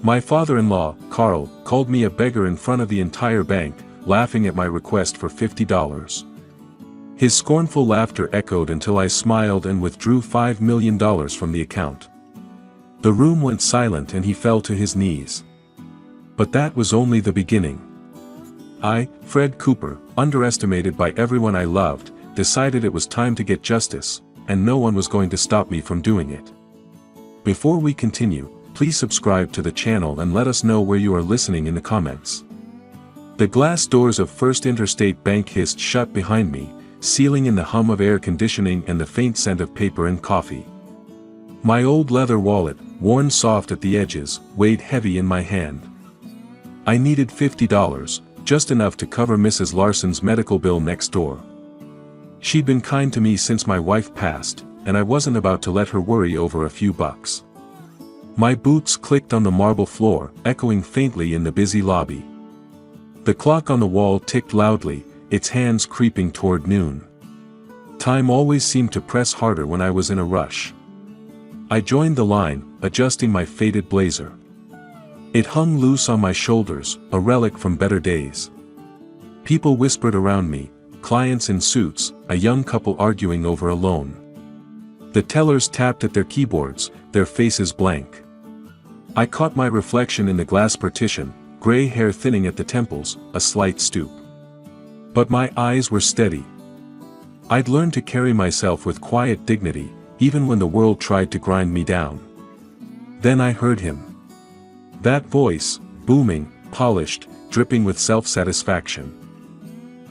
My father-in-law, Carl, called me a beggar in front of the entire bank, laughing at my request for $50. His scornful laughter echoed until I smiled and withdrew $5 million from the account. The room went silent and he fell to his knees. But that was only the beginning. I, Fred Cooper, underestimated by everyone I loved, decided it was time to get justice, and no one was going to stop me from doing it. Before we continue, please subscribe to the channel and let us know where you are listening in the comments. The glass doors of First Interstate Bank hissed shut behind me, sealing in the hum of air conditioning and the faint scent of paper and coffee. My old leather wallet, worn soft at the edges, weighed heavy in my hand. I needed $50, just enough to cover Mrs. Larson's medical bill next door. She'd been kind to me since my wife passed, and I wasn't about to let her worry over a few bucks. My boots clicked on the marble floor, echoing faintly in the busy lobby. The clock on the wall ticked loudly, its hands creeping toward noon. Time always seemed to press harder when I was in a rush. I joined the line, adjusting my faded blazer. It hung loose on my shoulders, a relic from better days. People whispered around me, clients in suits, a young couple arguing over a loan. The tellers tapped at their keyboards, their faces blank. I caught my reflection in the glass partition, gray hair thinning at the temples, a slight stoop. But my eyes were steady. I'd learned to carry myself with quiet dignity, even when the world tried to grind me down. Then I heard him. That voice, booming, polished, dripping with self-satisfaction.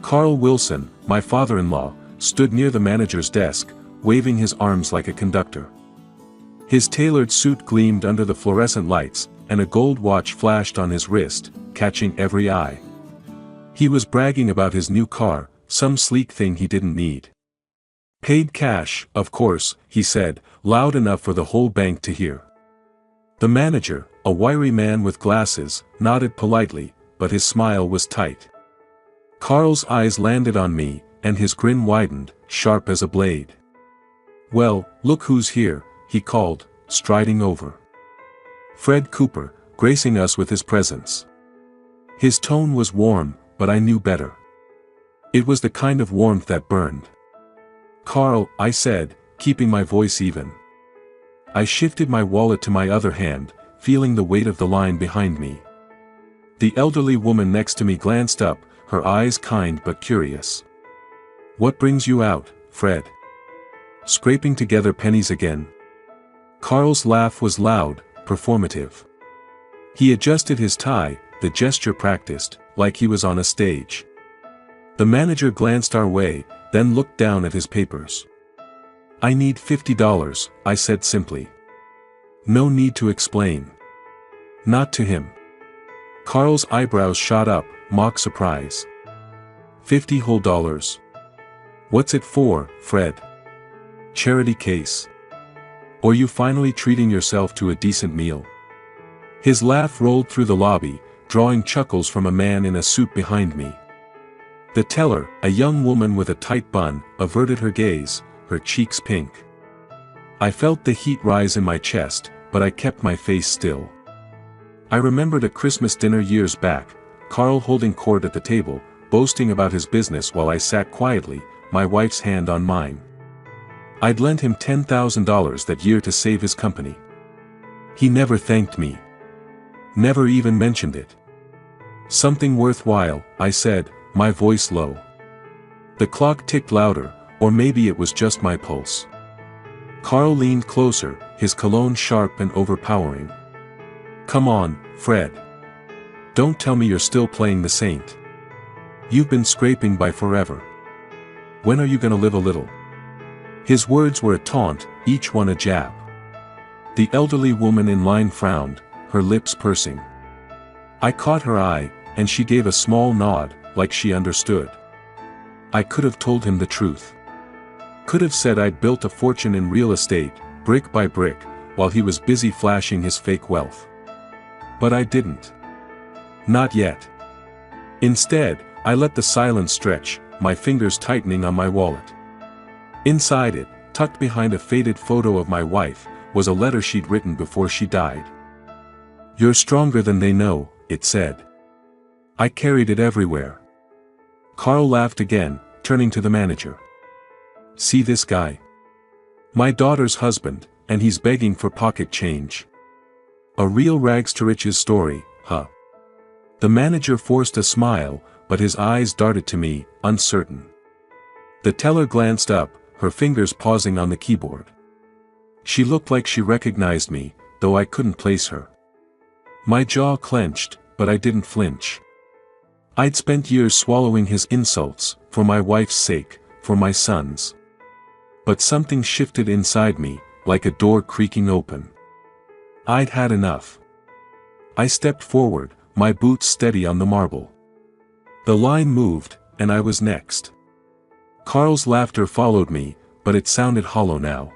Carl Wilson, my father-in-law, stood near the manager's desk, waving his arms like a conductor. His tailored suit gleamed under the fluorescent lights, and a gold watch flashed on his wrist, catching every eye. He was bragging about his new car, some sleek thing he didn't need. Paid cash, of course, he said, loud enough for the whole bank to hear. The manager, a wiry man with glasses, nodded politely, but his smile was tight. Carl's eyes landed on me, and his grin widened, sharp as a blade. "Well, look who's here," he called, striding over. Fred Cooper, gracing us with his presence. His tone was warm, but I knew better. It was the kind of warmth that burned. "Carl," I said, keeping my voice even. I shifted my wallet to my other hand, feeling the weight of the line behind me. The elderly woman next to me glanced up, her eyes kind but curious. "What brings you out, Fred?" "Scraping together pennies again." Carl's laugh was loud, performative. He adjusted his tie, the gesture practiced, like he was on a stage. The manager glanced our way, then looked down at his papers. "I need $50, I said simply. No need to explain. Not to him. Carl's eyebrows shot up, mock surprise. $50 whole dollars. What's it for, Fred? Charity case? Or you finally treating yourself to a decent meal?" His laugh rolled through the lobby, drawing chuckles from a man in a suit behind me. The teller, a young woman with a tight bun, averted her gaze, her cheeks pink. I felt the heat rise in my chest, but I kept my face still. I remembered a Christmas dinner years back, Carl holding court at the table, boasting about his business while I sat quietly, my wife's hand on mine. I'd lent him $10,000 that year to save his company. He never thanked me. Never even mentioned it. "Something worthwhile," I said, my voice low. The clock ticked louder, or maybe it was just my pulse. Carl leaned closer, his cologne sharp and overpowering. "Come on, Fred. Don't tell me you're still playing the saint. You've been scraping by forever. When are you gonna live a little?" His words were a taunt, each one a jab. The elderly woman in line frowned, her lips pursing. I caught her eye, and she gave a small nod, like she understood. I could have told him the truth. Could have said I'd built a fortune in real estate, brick by brick, while he was busy flashing his fake wealth. But I didn't. Not yet. Instead, I let the silence stretch, my fingers tightening on my wallet. Inside it, tucked behind a faded photo of my wife, was a letter she'd written before she died. You're stronger than they know, it said. I carried it everywhere. Carl laughed again, turning to the manager. See this guy? My daughter's husband, and he's begging for pocket change. A real rags to riches story, huh? The manager forced a smile, but his eyes darted to me, uncertain. The teller glanced up, her fingers pausing on the keyboard. She looked like she recognized me, though I couldn't place her. My jaw clenched, but I didn't flinch. I'd spent years swallowing his insults, for my wife's sake, for my son's. But something shifted inside me, like a door creaking open. I'd had enough. I stepped forward, my boots steady on the marble. The line moved, and I was next. Carl's laughter followed me, but it sounded hollow now.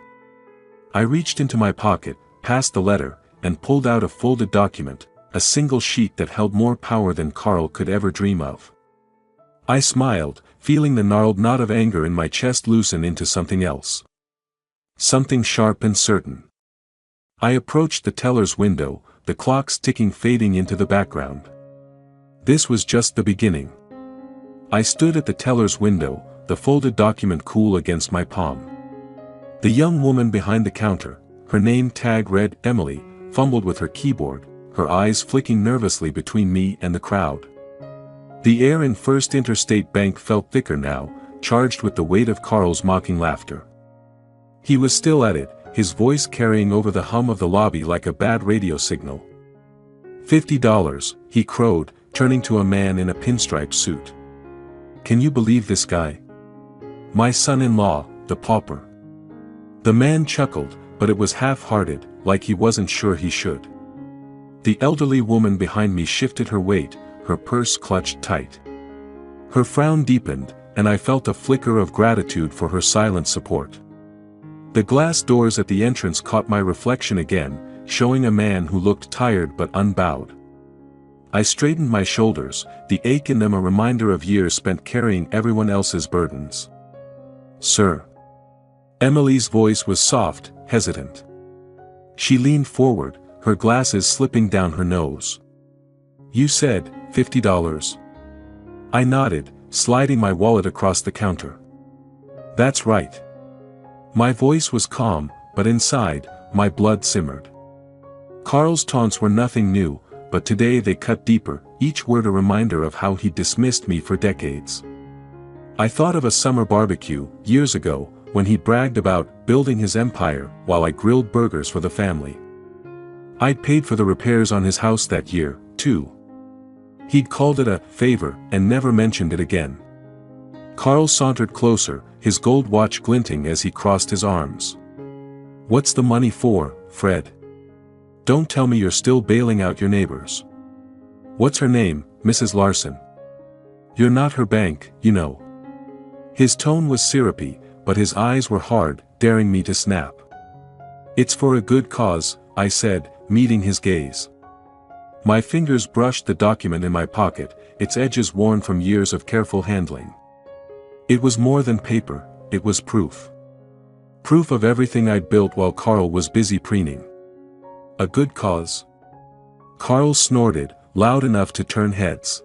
I reached into my pocket, past the letter, and pulled out a folded document, a single sheet that held more power than Carl could ever dream of. I smiled, feeling the gnarled knot of anger in my chest loosen into something else. Something sharp and certain. I approached the teller's window, the clocks ticking fading into the background. This was just the beginning. I stood at the teller's window, the folded document cool against my palm. The young woman behind the counter, her name tag read Emily, fumbled with her keyboard, her eyes flicking nervously between me and the crowd. The air in First Interstate Bank felt thicker now, charged with the weight of Carl's mocking laughter. He was still at it, his voice carrying over the hum of the lobby like a bad radio signal. $50, he crowed, turning to a man in a pinstripe suit. Can you believe this guy? My son-in-law, the pauper. The man chuckled, but it was half-hearted, like he wasn't sure he should. The elderly woman behind me shifted her weight, her purse clutched tight. Her frown deepened, and I felt a flicker of gratitude for her silent support. The glass doors at the entrance caught my reflection again, showing a man who looked tired but unbowed. I straightened my shoulders, the ache in them a reminder of years spent carrying everyone else's burdens. Sir. Emily's voice was soft, hesitant. She leaned forward, her glasses slipping down her nose. You said, $50. I nodded, sliding my wallet across the counter. That's right. My voice was calm, but inside, my blood simmered. Carl's taunts were nothing new, but today they cut deeper, each word a reminder of how he dismissed me for decades. I thought of a summer barbecue, years ago, when he bragged about building his empire while I grilled burgers for the family. I'd paid for the repairs on his house that year, too. He'd called it a favor and never mentioned it again. Carl sauntered closer, his gold watch glinting as he crossed his arms. What's the money for, Fred? Don't tell me you're still bailing out your neighbors. What's her name, Mrs. Larson? You're not her bank, you know. His tone was syrupy, but his eyes were hard, daring me to snap. It's for a good cause, I said, meeting his gaze. My fingers brushed the document in my pocket, its edges worn from years of careful handling. It was more than paper, it was proof. Proof of everything I'd built while Carl was busy preening. A good cause? Carl snorted, loud enough to turn heads.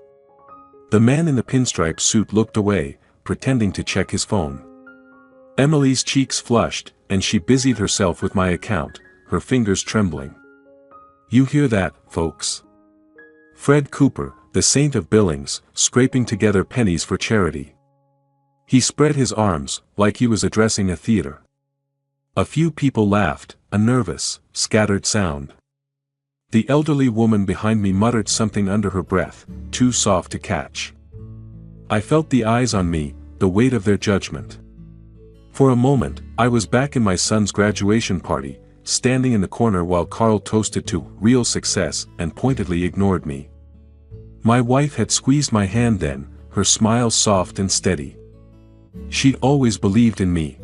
The man in the pinstripe suit looked away, pretending to check his phone. Emily's cheeks flushed, and she busied herself with my account, her fingers trembling. You hear that, folks? Fred Cooper, the saint of Billings, scraping together pennies for charity. He spread his arms, like he was addressing a theater. A few people laughed, a nervous, scattered sound. The elderly woman behind me muttered something under her breath, too soft to catch. I felt the eyes on me, the weight of their judgment. For a moment, I was back in my son's graduation party, standing in the corner while Carl toasted to real success and pointedly ignored me. My wife had squeezed my hand then, her smile soft and steady. She'd always believed in me.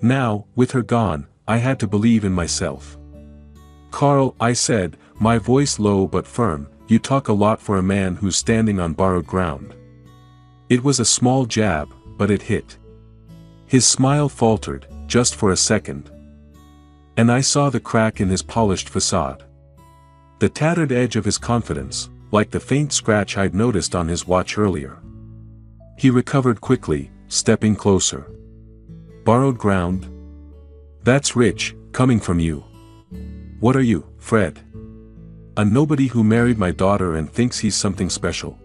Now, with her gone, I had to believe in myself. Carl, I said, my voice low but firm, you talk a lot for a man who's standing on borrowed ground. It was a small jab, but it hit. His smile faltered, just for a second. And I saw the crack in his polished facade. The tattered edge of his confidence, like the faint scratch I'd noticed on his watch earlier. He recovered quickly, stepping closer. Borrowed ground? That's rich, coming from you. What are you, Fred? A nobody who married my daughter and thinks he's something special.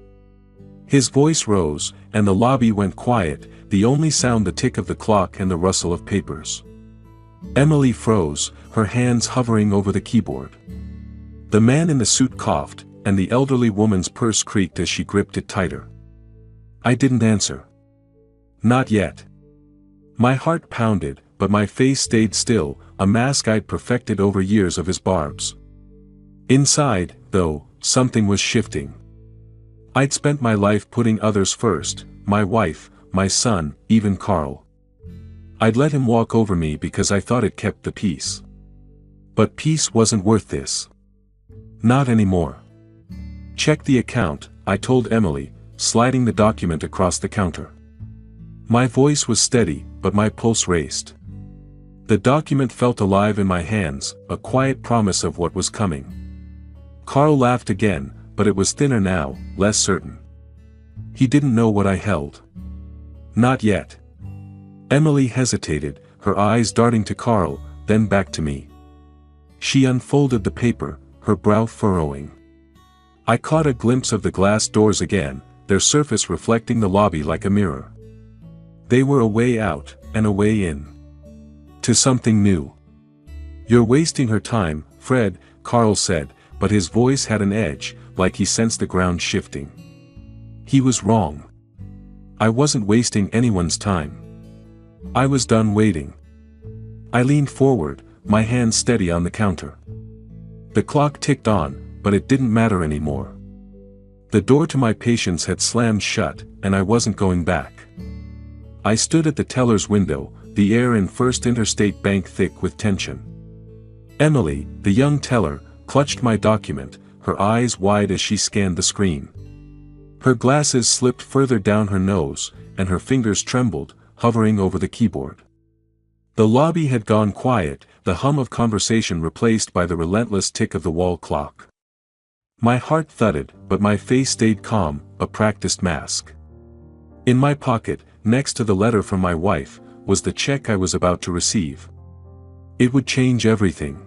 His voice rose, and the lobby went quiet, the only sound the tick of the clock and the rustle of papers. Emily froze, her hands hovering over the keyboard. The man in the suit coughed, and the elderly woman's purse creaked as she gripped it tighter. I didn't answer. Not yet. My heart pounded, but my face stayed still, a mask I'd perfected over years of his barbs. Inside, though, something was shifting. I'd spent my life putting others first, my wife, my son, even Carl. I'd let him walk over me because I thought it kept the peace. But peace wasn't worth this. Not anymore. Check the account, I told Emily, sliding the document across the counter. My voice was steady, but my pulse raced. The document felt alive in my hands, a quiet promise of what was coming. Carl laughed again, but it was thinner now, less certain. He didn't know what I held. Not yet. Emily hesitated, her eyes darting to Carl, then back to me. She unfolded the paper, her brow furrowing. I caught a glimpse of the glass doors again, their surface reflecting the lobby like a mirror. They were a way out, and a way in. To something new. You're wasting her time, Fred, Carl said, but his voice had an edge, like he sensed the ground shifting. He was wrong. I wasn't wasting anyone's time. I was done waiting. I leaned forward, my hand steady on the counter. The clock ticked on, but it didn't matter anymore. The door to my patience had slammed shut, and I wasn't going back. I stood at the teller's window, the air in First Interstate Bank thick with tension. Emily, the young teller, clutched my document, her eyes wide as she scanned the screen. Her glasses slipped further down her nose, and her fingers trembled, hovering over the keyboard. The lobby had gone quiet, the hum of conversation replaced by the relentless tick of the wall clock. My heart thudded, but my face stayed calm, a practiced mask. In my pocket, next to the letter from my wife, was the check I was about to receive. It would change everything.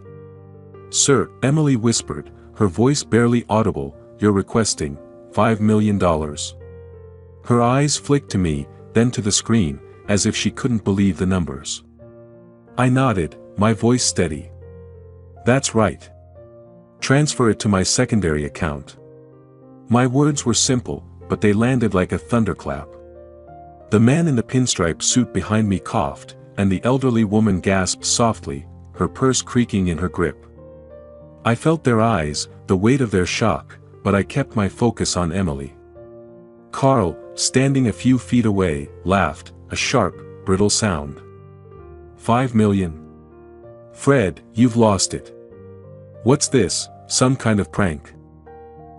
Sir, Emily whispered, her voice barely audible, you're requesting $5 million. Her eyes flicked to me, then to the screen, as if she couldn't believe the numbers. I nodded, my voice steady. That's right. Transfer it to my secondary account. My words were simple, but they landed like a thunderclap. The man in the pinstripe suit behind me coughed, and the elderly woman gasped softly, her purse creaking in her grip. I felt their eyes, the weight of their shock, but I kept my focus on Emily. Carl, standing a few feet away, laughed, a sharp, brittle sound. $5 million. Fred, you've lost it. What's this, some kind of prank?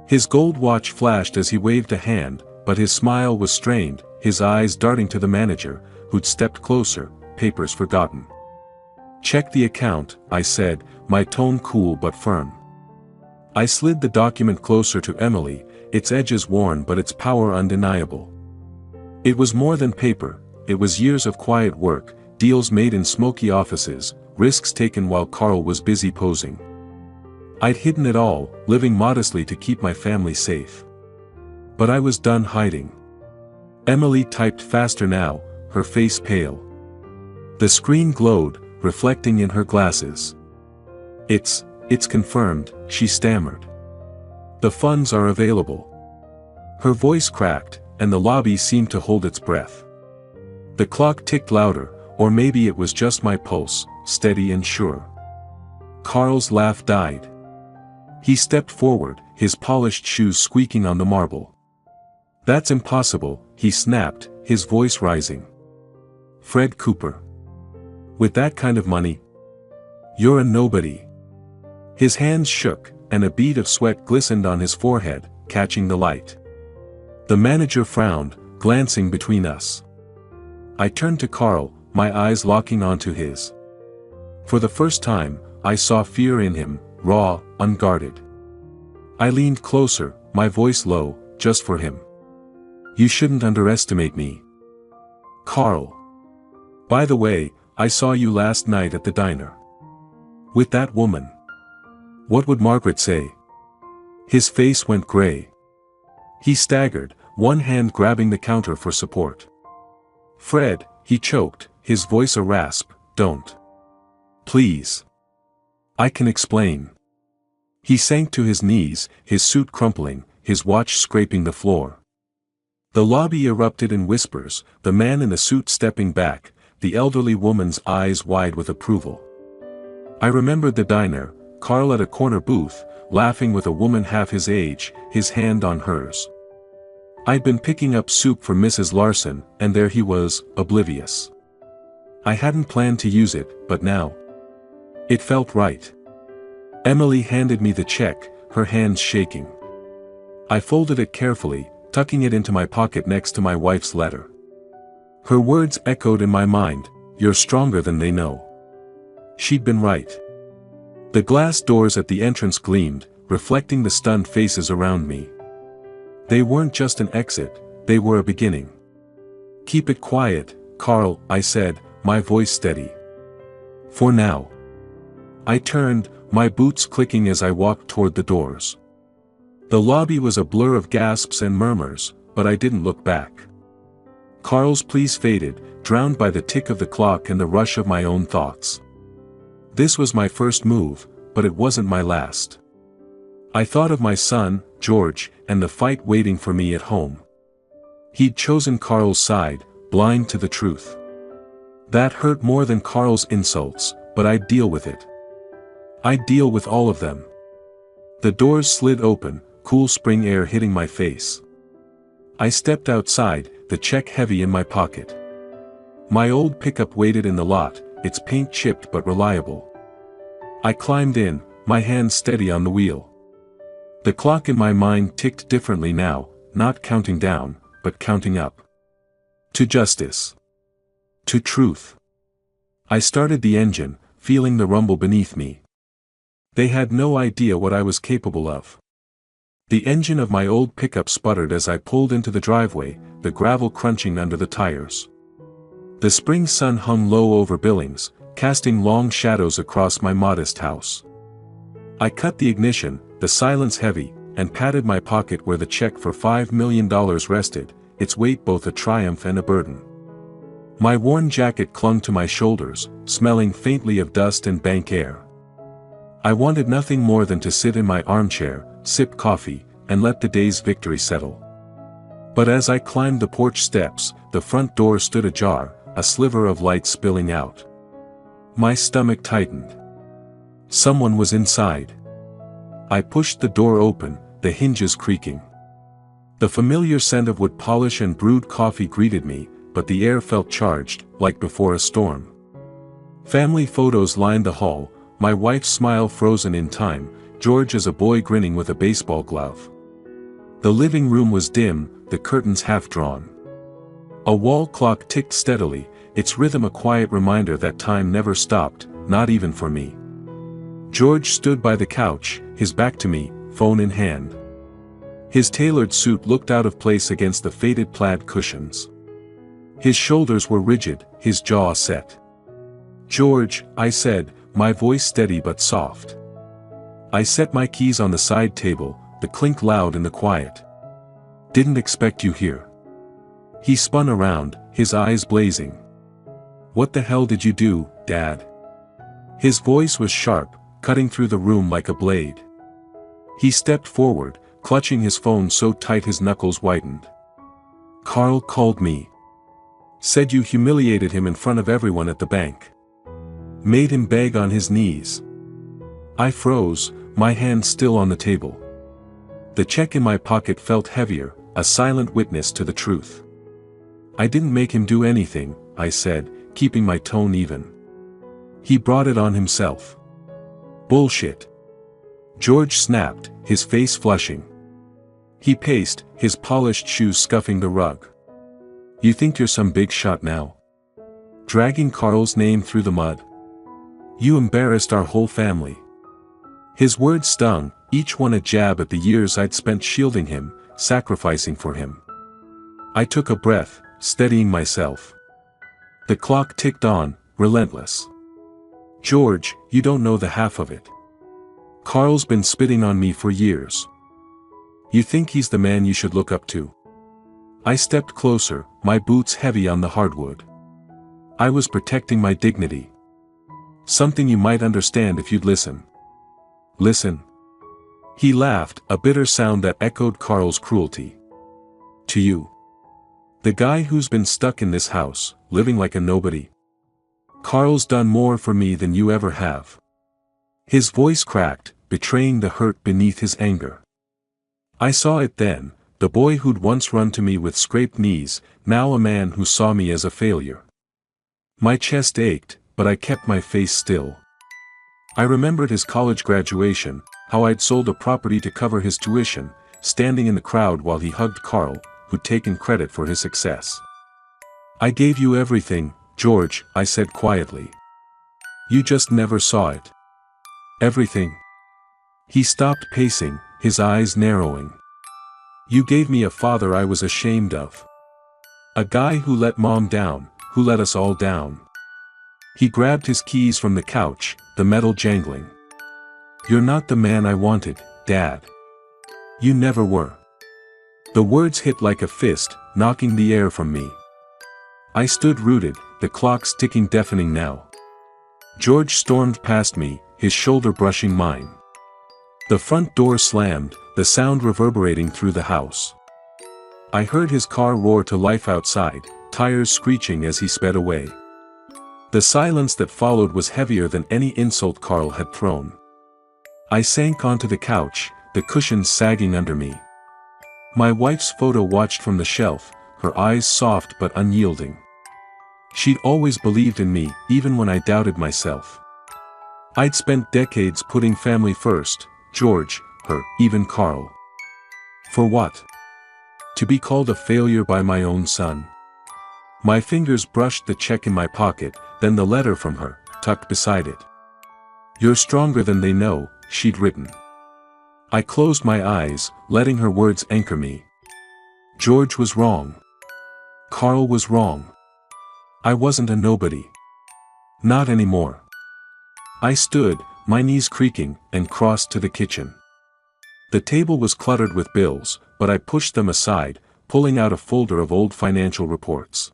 His gold watch flashed as he waved a hand, but his smile was strained, his eyes darting to the manager, who'd stepped closer, papers forgotten. Check the account, I said, my tone cool but firm. I slid the document closer to Emily, its edges worn but its power undeniable. It was more than paper, it was years of quiet work, deals made in smoky offices, risks taken while Carl was busy posing. I'd hidden it all, living modestly to keep my family safe. But I was done hiding. Emily typed faster now, her face pale. The screen glowed, reflecting in her glasses. It's confirmed, she stammered. The funds are available. Her voice cracked, and the lobby seemed to hold its breath. The clock ticked louder, or maybe it was just my pulse, steady and sure. Carl's laugh died. He stepped forward, his polished shoes squeaking on the marble. That's impossible, he snapped, his voice rising. Fred Cooper. With that kind of money? You're a nobody. His hands shook, and a bead of sweat glistened on his forehead, catching the light. The manager frowned, glancing between us. I turned to Carl, my eyes locking onto his. For the first time, I saw fear in him, raw, unguarded. I leaned closer, my voice low, just for him. You shouldn't underestimate me. Carl. By the way, I saw you last night at the diner. With that woman. What would Margaret say? His face went gray. He staggered, one hand grabbing the counter for support. Fred, he choked, his voice a rasp, don't. Please. I can explain. He sank to his knees, his suit crumpling, his watch scraping the floor. The lobby erupted in whispers, the man in the suit stepping back, the elderly woman's eyes wide with approval. I remembered the diner, Carl at a corner booth, laughing with a woman half his age, his hand on hers. I'd been picking up soup for Mrs. Larson, and there he was, oblivious. I hadn't planned to use it, but now. It felt right. Emily handed me the check, her hands shaking. I folded it carefully, tucking it into my pocket next to my wife's letter. Her words echoed in my mind, "You're stronger than they know." She'd been right. The glass doors at the entrance gleamed, reflecting the stunned faces around me. They weren't just an exit, they were a beginning. Keep it quiet, Carl, I said, my voice steady. For now. I turned, my boots clicking as I walked toward the doors. The lobby was a blur of gasps and murmurs, but I didn't look back. Carl's pleas faded, drowned by the tick of the clock and the rush of my own thoughts. This was my first move, but it wasn't my last. I thought of my son, George, and the fight waiting for me at home. He'd chosen Carl's side, blind to the truth. That hurt more than Carl's insults, but I'd deal with it. I'd deal with all of them. The doors slid open, cool spring air hitting my face. I stepped outside, the check heavy in my pocket. My old pickup waited in the lot, its paint chipped but reliable. I climbed in, my hands steady on the wheel. The clock in my mind ticked differently now, not counting down, but counting up. To justice. To truth. I started the engine, feeling the rumble beneath me. They had no idea what I was capable of. The engine of my old pickup sputtered as I pulled into the driveway, the gravel crunching under the tires. The spring sun hung low over Billings, casting long shadows across my modest house. I cut the ignition, the silence heavy, and patted my pocket where the check for $5 million rested, its weight both a triumph and a burden. My worn jacket clung to my shoulders, smelling faintly of dust and bank air. I wanted nothing more than to sit in my armchair, sip coffee, and let the day's victory settle. But as I climbed the porch steps, the front door stood ajar, a sliver of light spilling out. My stomach tightened. Someone was inside. I pushed the door open, the hinges creaking. The familiar scent of wood polish and brewed coffee greeted me, but the air felt charged, like before a storm. Family photos lined the hall, my wife's smile frozen in time, George as a boy grinning with a baseball glove. The living room was dim, the curtains half drawn. A wall clock ticked steadily, its rhythm a quiet reminder that time never stopped, not even for me. George stood by the couch, his back to me, phone in hand. His tailored suit looked out of place against the faded plaid cushions. His shoulders were rigid, his jaw set. "George," I said, my voice steady but soft. I set my keys on the side table, the clink loud in the quiet. "Didn't expect you here." He spun around, his eyes blazing. "What the hell did you do, Dad?" His voice was sharp, cutting through the room like a blade. He stepped forward, clutching his phone so tight his knuckles whitened. "Carl called me. Said you humiliated him in front of everyone at the bank. Made him beg on his knees." I froze, my hand still on the table. The check in my pocket felt heavier, a silent witness to the truth. "I didn't make him do anything," I said, keeping my tone even. "He brought it on himself." "Bullshit." George snapped, his face flushing. He paced, his polished shoes scuffing the rug. "You think you're some big shot now? Dragging Carl's name through the mud? You embarrassed our whole family. His words stung, each one a jab at the years I'd spent shielding him, sacrificing for him. I took a breath, steadying myself. The clock ticked on, relentless. George, you don't know the half of it. Carl's been spitting on me for years. You think he's the man you should look up to? I stepped closer, my boots heavy on the hardwood. I was protecting my dignity. Something you might understand if you'd listen. Listen. He laughed, a bitter sound that echoed Carl's cruelty. To you. The guy who's been stuck in this house, living like a nobody. Carl's done more for me than you ever have. His voice cracked, betraying the hurt beneath his anger. I saw it then, the boy who'd once run to me with scraped knees, now a man who saw me as a failure. My chest ached, but I kept my face still. I remembered his college graduation, how I'd sold a property to cover his tuition, standing in the crowd while he hugged Carl, who'd taken credit for his success. I gave you everything, George, I said quietly. You just never saw it. Everything. He stopped pacing, his eyes narrowing. You gave me a father I was ashamed of. A guy who let Mom down, who let us all down. He grabbed his keys from the couch, the metal jangling. You're not the man I wanted, Dad. You never were. The words hit like a fist, knocking the air from me. I stood rooted, the clock's ticking deafening now. George stormed past me, his shoulder brushing mine. The front door slammed, the sound reverberating through the house. I heard his car roar to life outside, tires screeching as he sped away. The silence that followed was heavier than any insult Carl had thrown. I sank onto the couch, the cushions sagging under me. My wife's photo watched from the shelf, her eyes soft but unyielding. She'd always believed in me, even when I doubted myself. I'd spent decades putting family first, George, her, even Carl. For what? To be called a failure by my own son. My fingers brushed the check in my pocket, then the letter from her, tucked beside it. You're stronger than they know, she'd written. I closed my eyes, letting her words anchor me. George was wrong. Carl was wrong. I wasn't a nobody. Not anymore. I stood, my knees creaking, and crossed to the kitchen. The table was cluttered with bills, but I pushed them aside, pulling out a folder of old financial reports.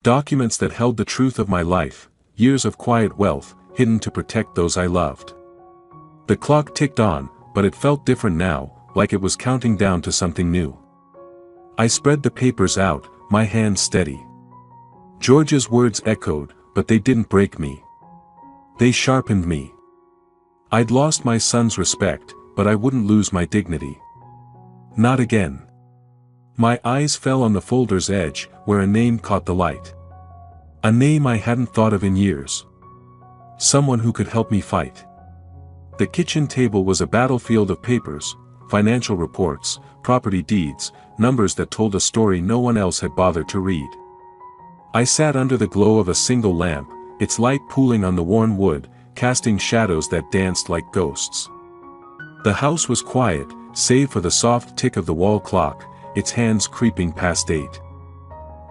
Documents that held the truth of my life, years of quiet wealth, hidden to protect those I loved. The clock ticked on, but it felt different now, like it was counting down to something new. I spread the papers out, my hands steady. George's words echoed, but they didn't break me. They sharpened me. I'd lost my son's respect, but I wouldn't lose my dignity. Not again. My eyes fell on the folder's edge, where a name caught the light. A name I hadn't thought of in years. Someone who could help me fight. The kitchen table was a battlefield of papers, financial reports, property deeds, numbers that told a story no one else had bothered to read. I sat under the glow of a single lamp, its light pooling on the worn wood, casting shadows that danced like ghosts. The house was quiet, save for the soft tick of the wall clock, its hands creeping past 8.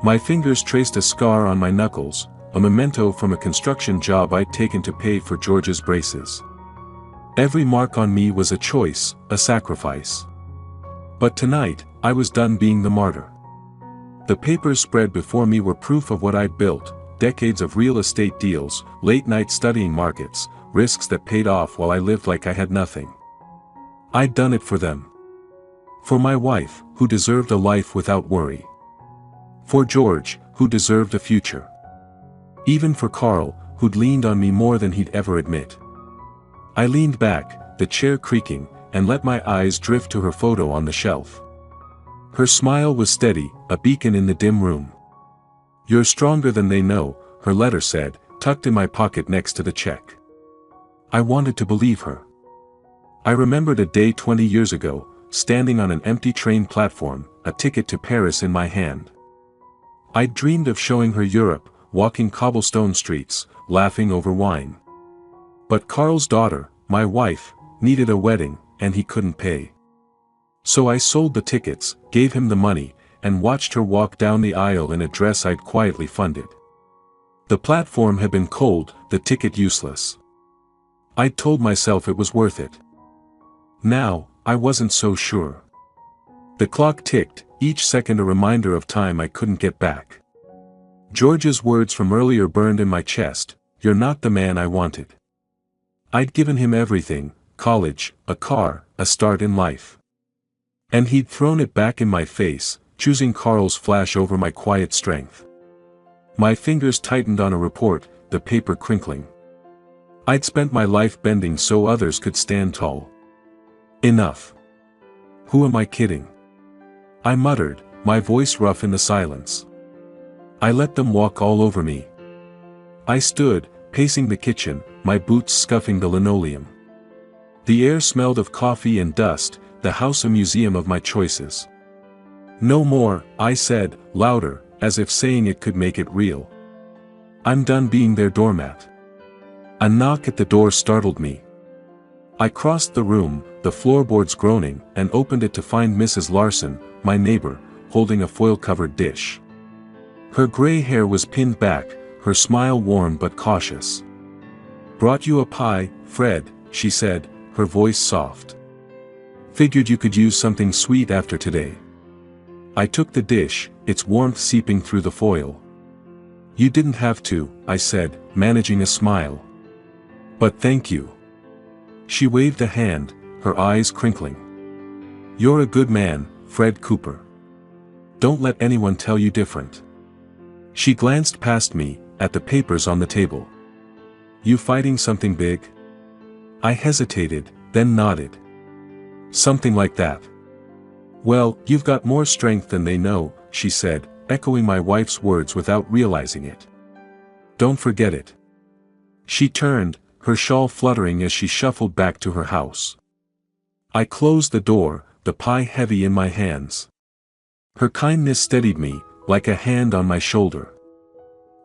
My fingers traced a scar on my knuckles, a memento from a construction job I'd taken to pay for George's braces. Every mark on me was a choice, a sacrifice. But tonight, I was done being the martyr. The papers spread before me were proof of what I'd built, decades of real estate deals, late-night studying markets, risks that paid off while I lived like I had nothing. I'd done it for them. For my wife, who deserved a life without worry. For George, who deserved a future. Even for Carl, who'd leaned on me more than he'd ever admit. I leaned back, the chair creaking, and let my eyes drift to her photo on the shelf. Her smile was steady, a beacon in the dim room. You're stronger than they know, her letter said, tucked in my pocket next to the check. I wanted to believe her. I remembered a day 20 years ago, standing on an empty train platform, a ticket to Paris in my hand. I'd dreamed of showing her Europe, walking cobblestone streets, laughing over wine. But Carl's daughter, my wife, needed a wedding, and he couldn't pay. So I sold the tickets, gave him the money, and watched her walk down the aisle in a dress I'd quietly funded. The platform had been cold, the ticket useless. I'd told myself it was worth it. Now, I wasn't so sure. The clock ticked, each second a reminder of time I couldn't get back. George's words from earlier burned in my chest, "You're not the man I wanted." I'd given him everything, college, a car, a start in life. And he'd thrown it back in my face, choosing Carl's flash over my quiet strength. My fingers tightened on a report, the paper crinkling. I'd spent my life bending so others could stand tall. Enough. Who am I kidding? I muttered, my voice rough in the silence. I let them walk all over me. I stood, pacing the kitchen, my boots scuffing the linoleum. The air smelled of coffee and dust, the house a museum of my choices. "No more," I said, louder, as if saying it could make it real. "I'm done being their doormat." A knock at the door startled me. I crossed the room, the floorboards groaning, and opened it to find Mrs. Larson, my neighbor, holding a foil-covered dish. Her gray hair was pinned back, her smile warm but cautious. "Brought you a pie, Fred," she said, her voice soft. "Figured you could use something sweet after today." I took the dish, its warmth seeping through the foil. "You didn't have to," I said, managing a smile. "But thank you." She waved a hand, her eyes crinkling. "You're a good man, Fred Cooper. Don't let anyone tell you different." She glanced past me, at the papers on the table. "You fighting something big?" I hesitated, then nodded. "Something like that." "Well, you've got more strength than they know," she said, echoing my wife's words without realizing it. "Don't forget it." She turned, her shawl fluttering as she shuffled back to her house. I closed the door, the pie heavy in my hands. Her kindness steadied me, like a hand on my shoulder.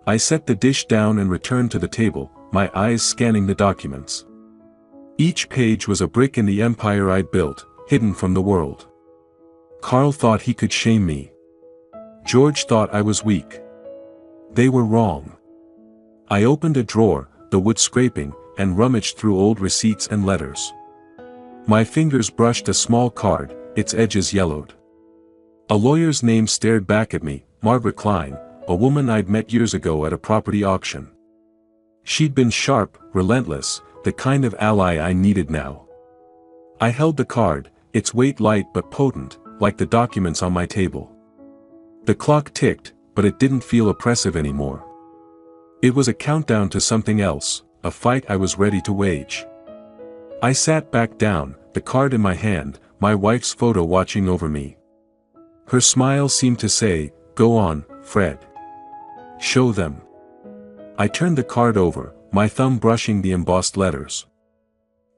I set the dish down and returned to the table, my eyes scanning the documents. Each page was a brick in the empire I'd built, hidden from the world. Carl thought he could shame me. George thought I was weak. They were wrong. I opened a drawer, the wood scraping, and rummaged through old receipts and letters. My fingers brushed a small card, its edges yellowed. A lawyer's name stared back at me, Margaret Klein, a woman I'd met years ago at a property auction. She'd been sharp, relentless, the kind of ally I needed now. I held the card, its weight light but potent, like the documents on my table. The clock ticked, but it didn't feel oppressive anymore. It was a countdown to something else, a fight I was ready to wage. I sat back down, the card in my hand, my wife's photo watching over me. Her smile seemed to say, "Go on, Fred. Show them." I turned the card over, my thumb brushing the embossed letters.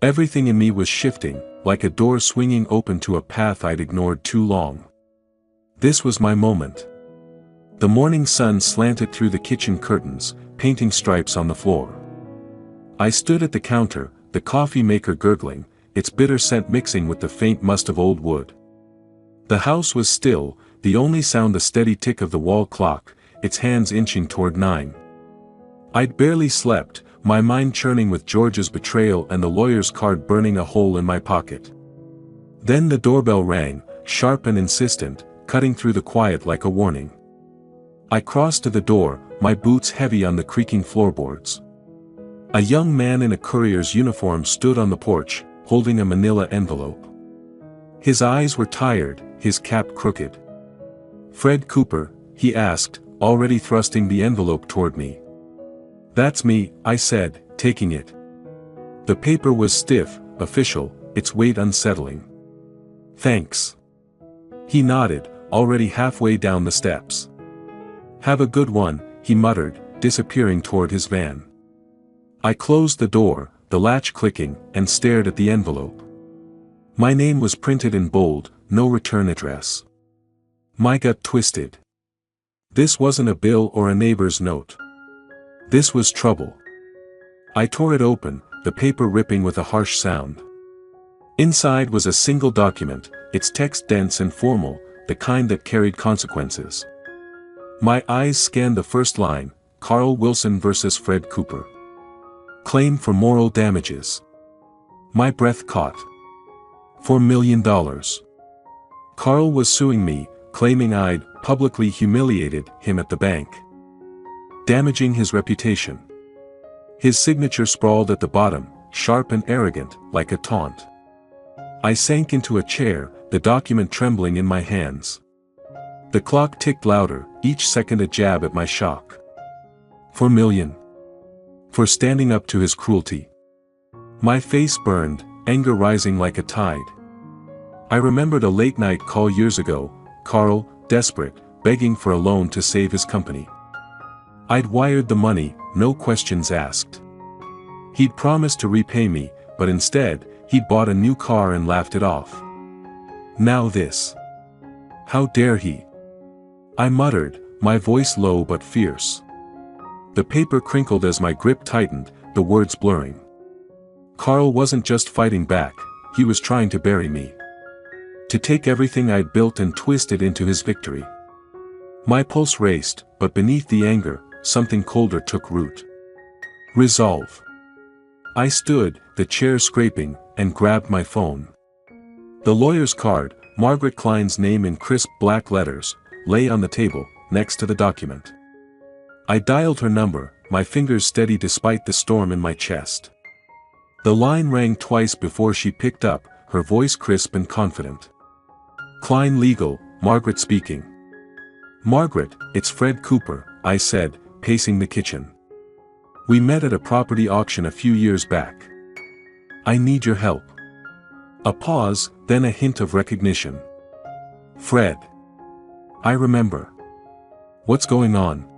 Everything in me was shifting, like a door swinging open to a path I'd ignored too long. This was my moment. The morning sun slanted through the kitchen curtains, painting stripes on the floor. I stood at the counter, the coffee maker gurgling, its bitter scent mixing with the faint must of old wood. The house was still, the only sound the steady tick of the wall clock, its hands inching toward 9. I'd barely slept, my mind churning with George's betrayal and the lawyer's card burning a hole in my pocket. Then the doorbell rang, sharp and insistent, cutting through the quiet like a warning. I crossed to the door, my boots heavy on the creaking floorboards. A young man in a courier's uniform stood on the porch, holding a manila envelope. His eyes were tired, his cap crooked. "Fred Cooper?" he asked, already thrusting the envelope toward me. "That's me," I said, taking it. The paper was stiff, official, its weight unsettling. "Thanks." He nodded, already halfway down the steps. "Have a good one," he muttered, disappearing toward his van. I closed the door, the latch clicking, and stared at the envelope. My name was printed in bold, no return address. My gut twisted. This wasn't a bill or a neighbor's note. This was trouble. I tore it open, the paper ripping with a harsh sound. Inside was a single document, its text dense and formal, the kind that carried consequences. My eyes scanned the first line, Carl Wilson vs. Fred Cooper. Claim for moral damages. My breath caught. $4 million. Carl was suing me, claiming I'd publicly humiliated him at the bank, damaging his reputation. His signature sprawled at the bottom, sharp and arrogant, like a taunt. I sank into a chair, the document trembling in my hands. The clock ticked louder, each second a jab at my shock. $4 million. For standing up to his cruelty. My face burned, anger rising like a tide. I remembered a late-night call years ago, Carl, desperate, begging for a loan to save his company. I'd wired the money, no questions asked. He'd promised to repay me, but instead, he'd bought a new car and laughed it off. Now this. How dare he? I muttered, my voice low but fierce. The paper crinkled as my grip tightened, the words blurring. Carl wasn't just fighting back, he was trying to bury me. To take everything I'd built and twist it into his victory. My pulse raced, but beneath the anger, something colder took root. Resolve. I stood, the chair scraping, and grabbed my phone. The lawyer's card, Margaret Klein's name in crisp black letters, lay on the table, next to the document. I dialed her number, my fingers steady despite the storm in my chest. The line rang twice before she picked up, her voice crisp and confident. Klein Legal, Margaret speaking. Margaret, it's Fred Cooper, I said, pacing the kitchen. We met at a property auction a few years back. I need your help. A pause, then a hint of recognition. Fred. I remember. What's going on?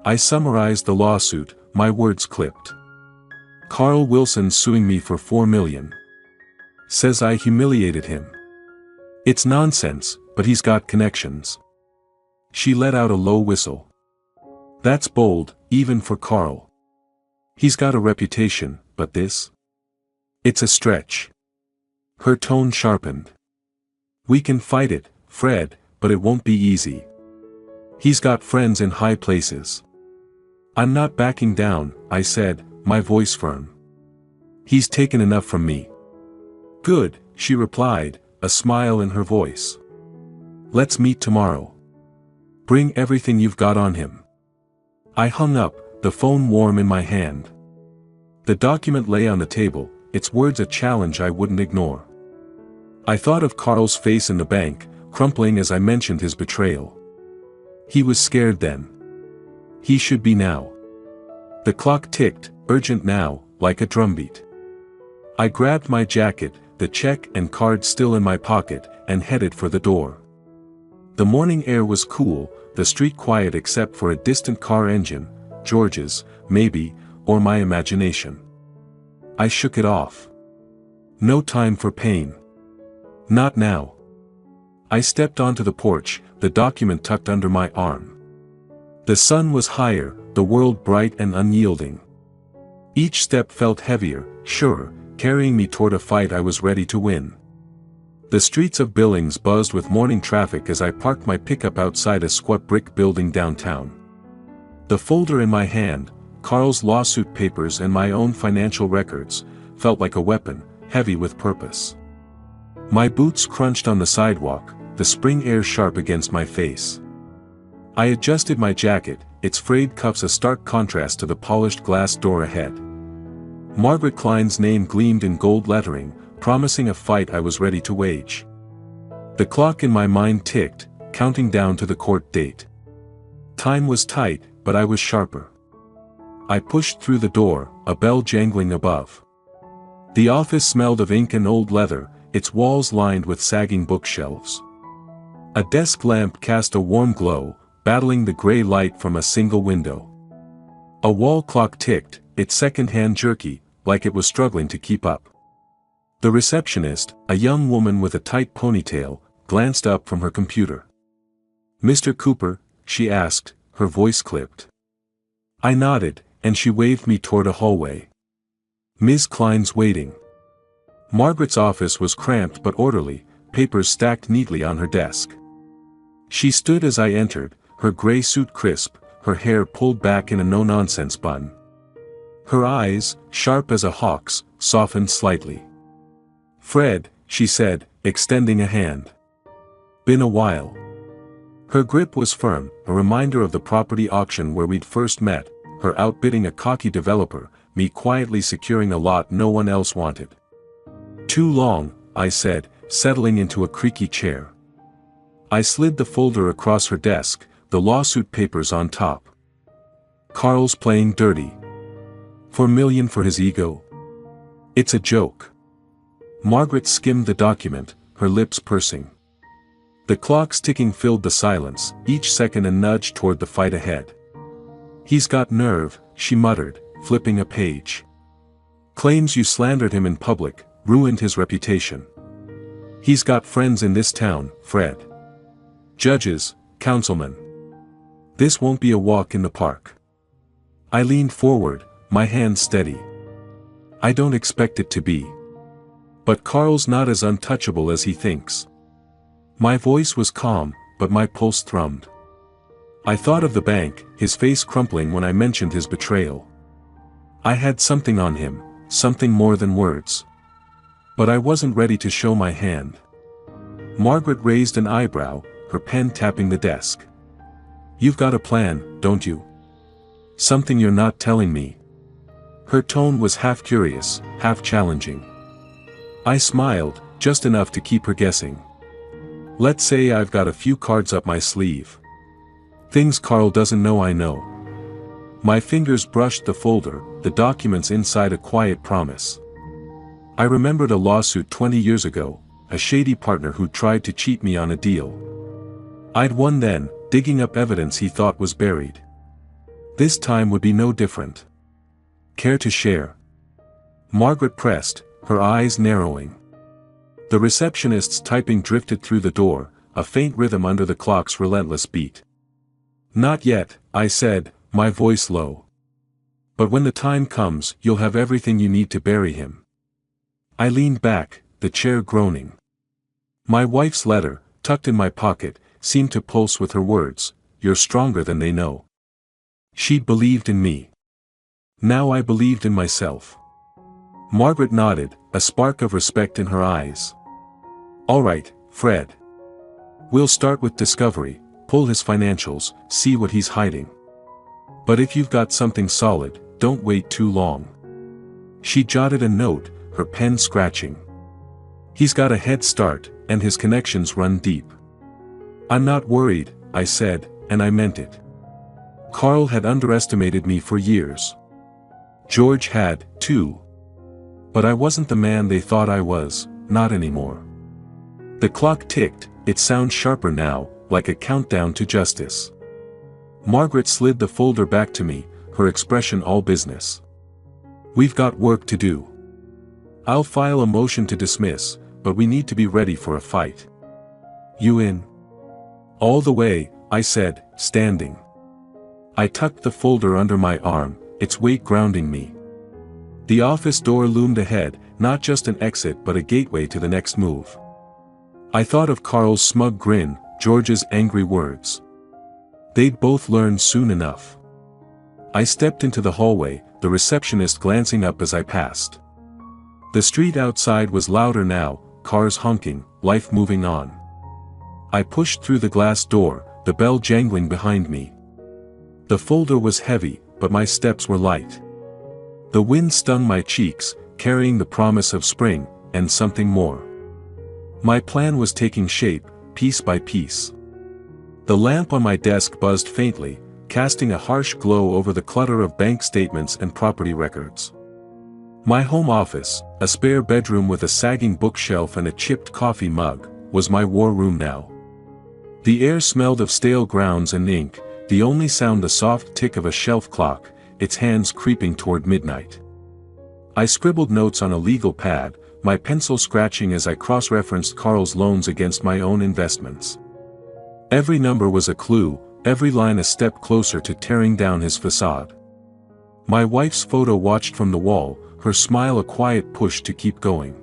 I summarized the lawsuit, my words clipped. Carl Wilson's suing me for $4 million. Says I humiliated him. It's nonsense, but he's got connections. She let out a low whistle. That's bold, even for Carl. He's got a reputation, but this? It's a stretch. Her tone sharpened. We can fight it, Fred, but it won't be easy. He's got friends in high places. I'm not backing down, I said, my voice firm. He's taken enough from me. Good, she replied, a smile in her voice. Let's meet tomorrow. Bring everything you've got on him. I hung up, the phone warm in my hand. The document lay on the table, its words a challenge I wouldn't ignore. I thought of Carl's face in the bank, crumpling as I mentioned his betrayal. He was scared then. He should be now. The clock ticked, urgent now, like a drumbeat. I grabbed my jacket, the check and card still in my pocket, and headed for the door. The morning air was cool, the street quiet except for a distant car engine, George's, maybe, or my imagination. I shook it off. No time for pain. Not now. I stepped onto the porch, the document tucked under my arm. The sun was higher, the world bright and unyielding. Each step felt heavier, surer, carrying me toward a fight I was ready to win. The streets of Billings buzzed with morning traffic as I parked my pickup outside a squat brick building downtown. The folder in my hand, Carl's lawsuit papers and my own financial records, felt like a weapon, heavy with purpose. My boots crunched on the sidewalk, the spring air sharp against my face. I adjusted my jacket, its frayed cuffs a stark contrast to the polished glass door ahead. Margaret Klein's name gleamed in gold lettering, promising a fight I was ready to wage. The clock in my mind ticked, counting down to the court date. Time was tight, but I was sharper. I pushed through the door, a bell jangling above. The office smelled of ink and old leather, its walls lined with sagging bookshelves. A desk lamp cast a warm glow, battling the gray light from a single window. A wall clock ticked, its second hand jerky, like it was struggling to keep up. The receptionist, a young woman with a tight ponytail, glanced up from her computer. "Mr. Cooper?" she asked, her voice clipped. I nodded, and she waved me toward a hallway. "Ms. Klein's waiting." Margaret's office was cramped but orderly, papers stacked neatly on her desk. She stood as I entered, her gray suit crisp, her hair pulled back in a no-nonsense bun. Her eyes, sharp as a hawk's, softened slightly. "Fred," she said, extending a hand. "Been a while." Her grip was firm, a reminder of the property auction where we'd first met, her outbidding a cocky developer, me quietly securing a lot no one else wanted. "Too long," I said, settling into a creaky chair. I slid the folder across her desk, the lawsuit papers on top. "Carl's playing dirty. $4 million for his ego? It's a joke." Margaret skimmed the document, her lips pursing. The clocks ticking filled the silence, each second a nudge toward the fight ahead. "He's got nerve," she muttered, flipping a page. "Claims you slandered him in public, ruined his reputation. He's got friends in this town, Fred. Judges, councilmen. This won't be a walk in the park." I leaned forward, my hand steady. "I don't expect it to be. But Carl's not as untouchable as he thinks." My voice was calm, but my pulse thrummed. I thought of the bank, his face crumpling when I mentioned his betrayal. I had something on him, something more than words. But I wasn't ready to show my hand. Margaret raised an eyebrow, her pen tapping the desk. "You've got a plan, don't you? Something you're not telling me." Her tone was half curious, half challenging. I smiled, just enough to keep her guessing. "Let's say I've got a few cards up my sleeve. Things Carl doesn't know I know." My fingers brushed the folder, the documents inside a quiet promise. I remembered a lawsuit 20 years ago, a shady partner who tried to cheat me on a deal. I'd won then, digging up evidence he thought was buried. This time would be no different. "Care to share?" Margaret pressed, her eyes narrowing. The receptionist's typing drifted through the door, a faint rhythm under the clock's relentless beat. "Not yet," I said, my voice low. "But when the time comes, you'll have everything you need to bury him." I leaned back, the chair groaning. My wife's letter, tucked in my pocket, seemed to pulse with her words, "You're stronger than they know." She'd believed in me. Now I believed in myself. Margaret nodded, a spark of respect in her eyes. "All right, Fred. We'll start with discovery, pull his financials, see what he's hiding. But if you've got something solid, don't wait too long." She jotted a note, her pen scratching. "He's got a head start, and his connections run deep." "I'm not worried," I said, and I meant it. Carl had underestimated me for years. George had, too. But I wasn't the man they thought I was, not anymore. The clock ticked, its sound sharper now, like a countdown to justice. Margaret slid the folder back to me, her expression all business. "We've got work to do. I'll file a motion to dismiss, but we need to be ready for a fight. You in?" "All the way," I said, standing. I tucked the folder under my arm, its weight grounding me. The office door loomed ahead, not just an exit but a gateway to the next move. I thought of Carl's smug grin, George's angry words. They'd both learn soon enough. I stepped into the hallway, the receptionist glancing up as I passed. The street outside was louder now, cars honking, life moving on. I pushed through the glass door, the bell jangling behind me. The folder was heavy, but my steps were light. The wind stung my cheeks, carrying the promise of spring, and something more. My plan was taking shape, piece by piece. The lamp on my desk buzzed faintly, casting a harsh glow over the clutter of bank statements and property records. My home office, a spare bedroom with a sagging bookshelf and a chipped coffee mug, was my war room now. The air smelled of stale grounds and ink, the only sound the soft tick of a shelf clock, its hands creeping toward midnight. I scribbled notes on a legal pad, my pencil scratching as I cross-referenced Carl's loans against my own investments. Every number was a clue, every line a step closer to tearing down his facade. My wife's photo watched from the wall, her smile a quiet push to keep going.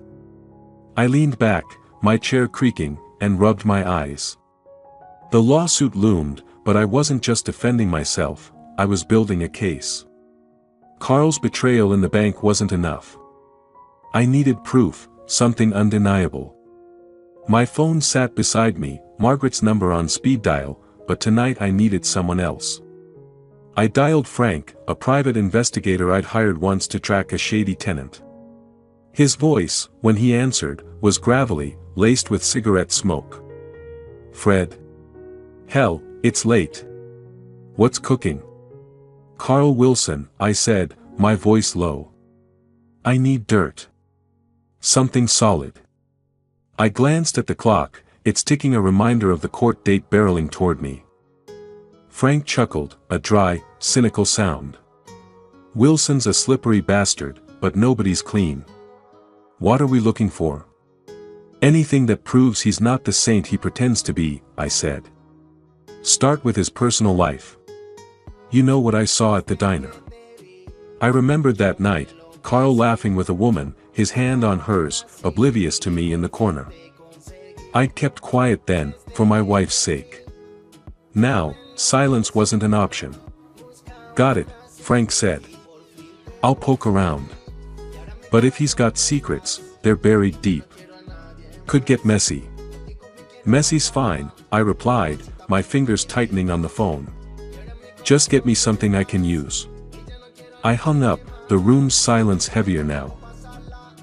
I leaned back, my chair creaking, and rubbed my eyes. The lawsuit loomed, but I wasn't just defending myself, I was building a case. Carl's betrayal in the bank wasn't enough. I needed proof, something undeniable. My phone sat beside me, Margaret's number on speed dial, but tonight I needed someone else. I dialed Frank, a private investigator I'd hired once to track a shady tenant. His voice, when he answered, was gravelly, laced with cigarette smoke. "Fred. Hell, it's late. What's cooking?" "Carl Wilson," I said, my voice low. "I need dirt. Something solid." I glanced at the clock, its ticking a reminder of the court date barreling toward me. Frank chuckled, a dry, cynical sound. "Wilson's a slippery bastard, but nobody's clean." "What are we looking for?" "Anything that proves he's not the saint he pretends to be," I said. "Start with his personal life. You know what I saw at the diner." I remembered that night, Carl laughing with a woman, his hand on hers, oblivious to me in the corner. I'd kept quiet then, for my wife's sake. Now, silence wasn't an option. "Got it," Frank said. "I'll poke around. But if he's got secrets, they're buried deep. Could get messy." "Messy's fine," I replied, my fingers tightening on the phone. "Just get me something I can use." I hung up, the room's silence heavier now.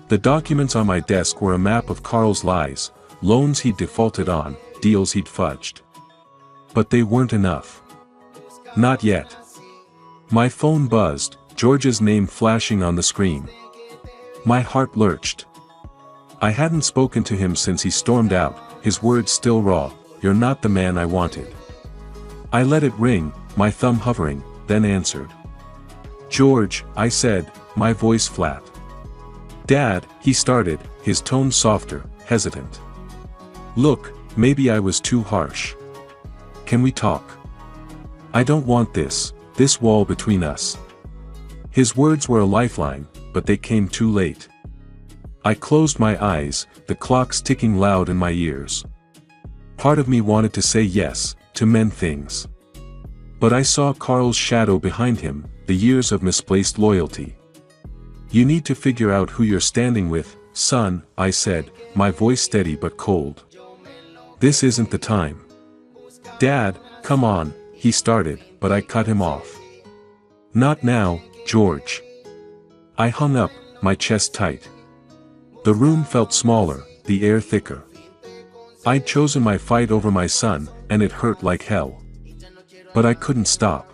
The documents on my desk were a map of Carl's lies, loans he'd defaulted on, deals he'd fudged. But they weren't enough. Not yet. My phone buzzed, George's name flashing on the screen. My heart lurched. I hadn't spoken to him since he stormed out, his words still raw, "You're not the man I wanted." I let it ring, my thumb hovering, then answered. "George," I said, my voice flat. "Dad," he started, his tone softer, hesitant. "Look, maybe I was too harsh. Can we talk? I don't want this wall between us." His words were a lifeline, but they came too late. I closed my eyes, the clocks ticking loud in my ears. Part of me wanted to say yes, to mend things. But I saw Carl's shadow behind him, the years of misplaced loyalty. "You need to figure out who you're standing with, son," I said, my voice steady but cold. "This isn't the time." "Dad, come on," he started, but I cut him off. "Not now, George." I hung up, my chest tight. The room felt smaller, the air thicker. I'd chosen my fight over my son, and it hurt like hell. But I couldn't stop.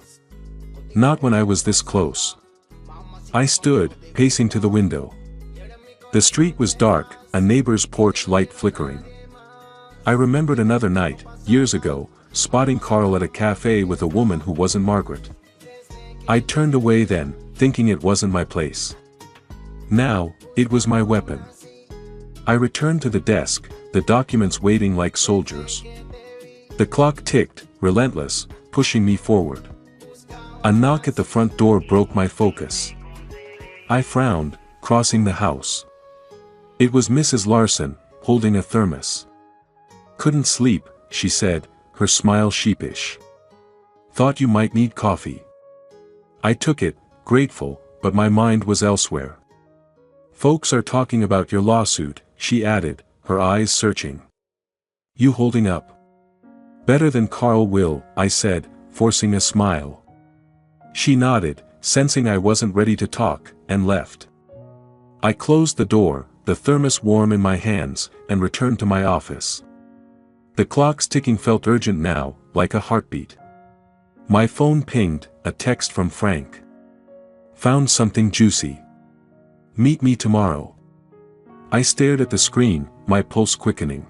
Not when I was this close. I stood, pacing to the window. The street was dark, a neighbor's porch light flickering. I remembered another night, years ago, spotting Carl at a cafe with a woman who wasn't Margaret. I'd turned away then, thinking it wasn't my place. Now, it was my weapon. I returned to the desk, the documents waiting like soldiers. The clock ticked, relentless, pushing me forward. A knock at the front door broke my focus. I frowned, crossing the house. It was Mrs. Larson, holding a thermos. "Couldn't sleep," she said, her smile sheepish. "Thought you might need coffee." I took it, grateful, but my mind was elsewhere. "Folks are talking about your lawsuit," she added, her eyes searching. "You holding up?" "Better than Carl will," I said, forcing a smile. She nodded, sensing I wasn't ready to talk, and left. I closed the door, the thermos warm in my hands, and returned to my office. The clock's ticking felt urgent now, like a heartbeat. My phone pinged, a text from Frank. "Found something juicy. Meet me tomorrow." I stared at the screen, my pulse quickening.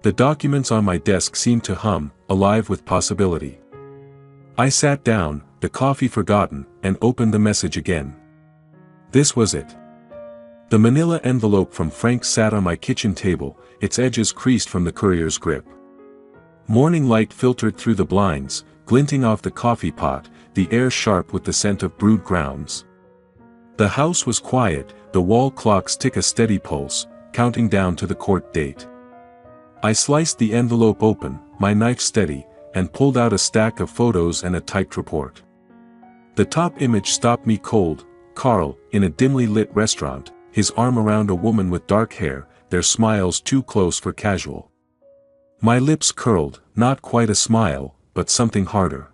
The documents on my desk seemed to hum, alive with possibility. I sat down, the coffee forgotten, and opened the message again. This was it. The manila envelope from Frank sat on my kitchen table, its edges creased from the courier's grip. Morning light filtered through the blinds, glinting off the coffee pot, the air sharp with the scent of brewed grounds. The house was quiet, the wall clocks tick a steady pulse, counting down to the court date. I sliced the envelope open, my knife steady, and pulled out a stack of photos and a typed report. The top image stopped me cold: Carl, in a dimly lit restaurant, his arm around a woman with dark hair, their smiles too close for casual. My lips curled, not quite a smile, but something harder.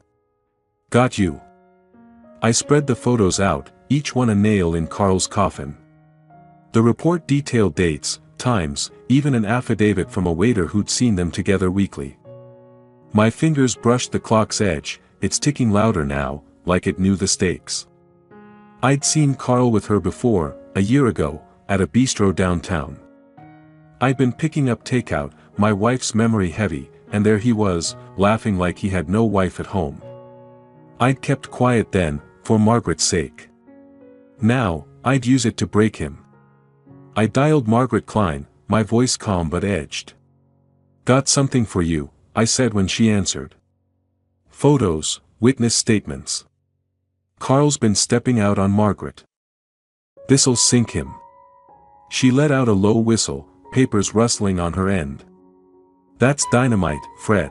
Got you. I spread the photos out, each one a nail in Carl's coffin. The report detailed dates, times, even an affidavit from a waiter who'd seen them together weekly. My fingers brushed the clock's edge, it's ticking louder now, like it knew the stakes. I'd seen Carl with her before, a year ago, at a bistro downtown. I'd been picking up takeout, my wife's memory heavy, and there he was, laughing like he had no wife at home. I'd kept quiet then, for Margaret's sake. Now, I'd use it to break him. I dialed Margaret Klein, my voice calm but edged. Got something for you, I said when she answered. Photos, witness statements. Carl's been stepping out on Margaret. This'll sink him. She let out a low whistle, papers rustling on her end. That's dynamite, Fred.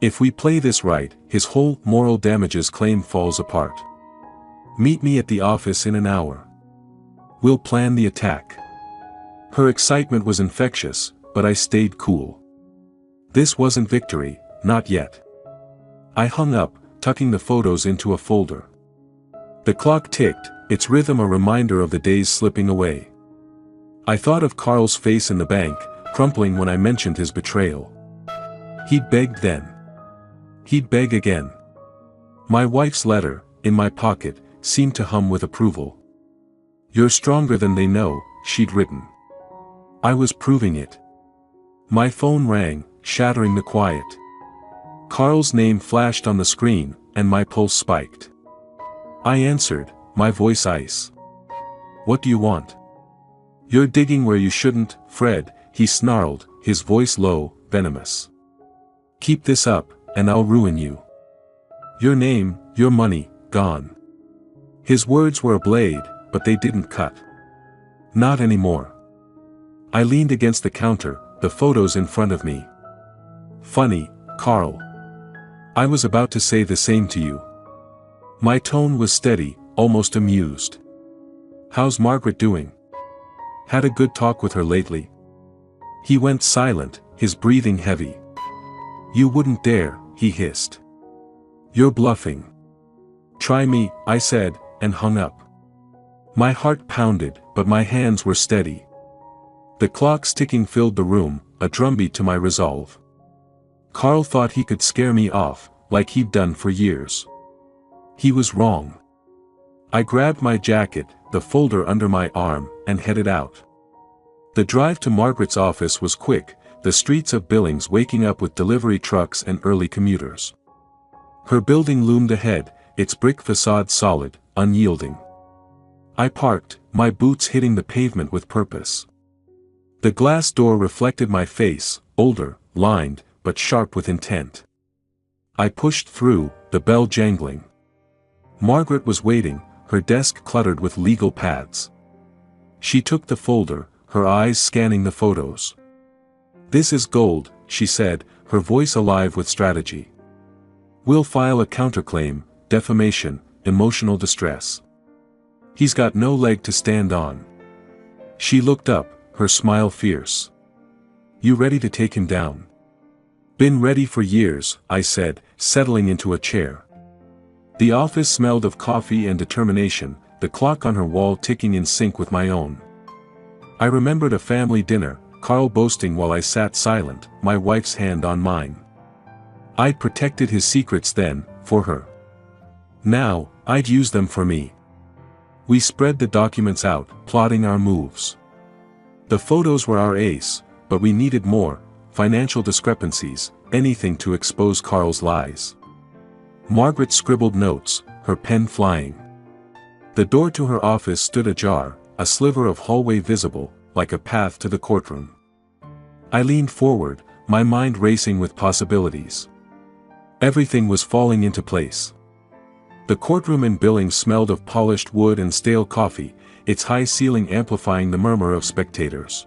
If we play this right, his whole moral damages claim falls apart. Meet me at the office in an hour. We'll plan the attack. Her excitement was infectious, but I stayed cool. This wasn't victory, not yet. I hung up, tucking the photos into a folder. The clock ticked, its rhythm a reminder of the days slipping away. I thought of Carl's face in the bank, crumpling when I mentioned his betrayal. He'd begged then. He'd beg again. My wife's letter, in my pocket, seemed to hum with approval. You're stronger than they know, she'd written. I was proving it. My phone rang, shattering the quiet. Carl's name flashed on the screen, and my pulse spiked. I answered, my voice ice. What do you want? You're digging where you shouldn't, Fred, he snarled, his voice low, venomous. Keep this up, and I'll ruin you. Your name, your money, gone. His words were a blade, but they didn't cut. Not anymore. I leaned against the counter, the photos in front of me. Funny, Carl. I was about to say the same to you. My tone was steady, almost amused. How's Margaret doing? Had a good talk with her lately? He went silent, his breathing heavy. You wouldn't dare, he hissed. You're bluffing. Try me, I said, and hung up. My heart pounded, but my hands were steady. The clock's ticking filled the room, a drumbeat to my resolve. Carl thought he could scare me off, like he'd done for years. He was wrong. I grabbed my jacket, the folder under my arm, and headed out. The drive to Margaret's office was quick, the streets of Billings waking up with delivery trucks and early commuters. Her building loomed ahead, its brick facade solid, unyielding. I parked, my boots hitting the pavement with purpose. The glass door reflected my face, older, lined, but sharp with intent. I pushed through, the bell jangling. Margaret was waiting, her desk cluttered with legal pads. She took the folder, her eyes scanning the photos. This is gold, she said, her voice alive with strategy. We'll file a counterclaim, defamation, emotional distress. He's got no leg to stand on. She looked up, her smile fierce. You ready to take him down? Been ready for years, I said, settling into a chair. The office smelled of coffee and determination, the clock on her wall ticking in sync with my own. I remembered a family dinner, Carl boasting while I sat silent, my wife's hand on mine. I'd protected his secrets then, for her. Now, I'd use them for me. We spread the documents out, plotting our moves. The photos were our ace, but we needed more, financial discrepancies, anything to expose Carl's lies. Margaret scribbled notes, her pen flying. The door to her office stood ajar, a sliver of hallway visible, like a path to the courtroom. I leaned forward, my mind racing with possibilities. Everything was falling into place. The courtroom in Billings smelled of polished wood and stale coffee, its high ceiling amplifying the murmur of spectators.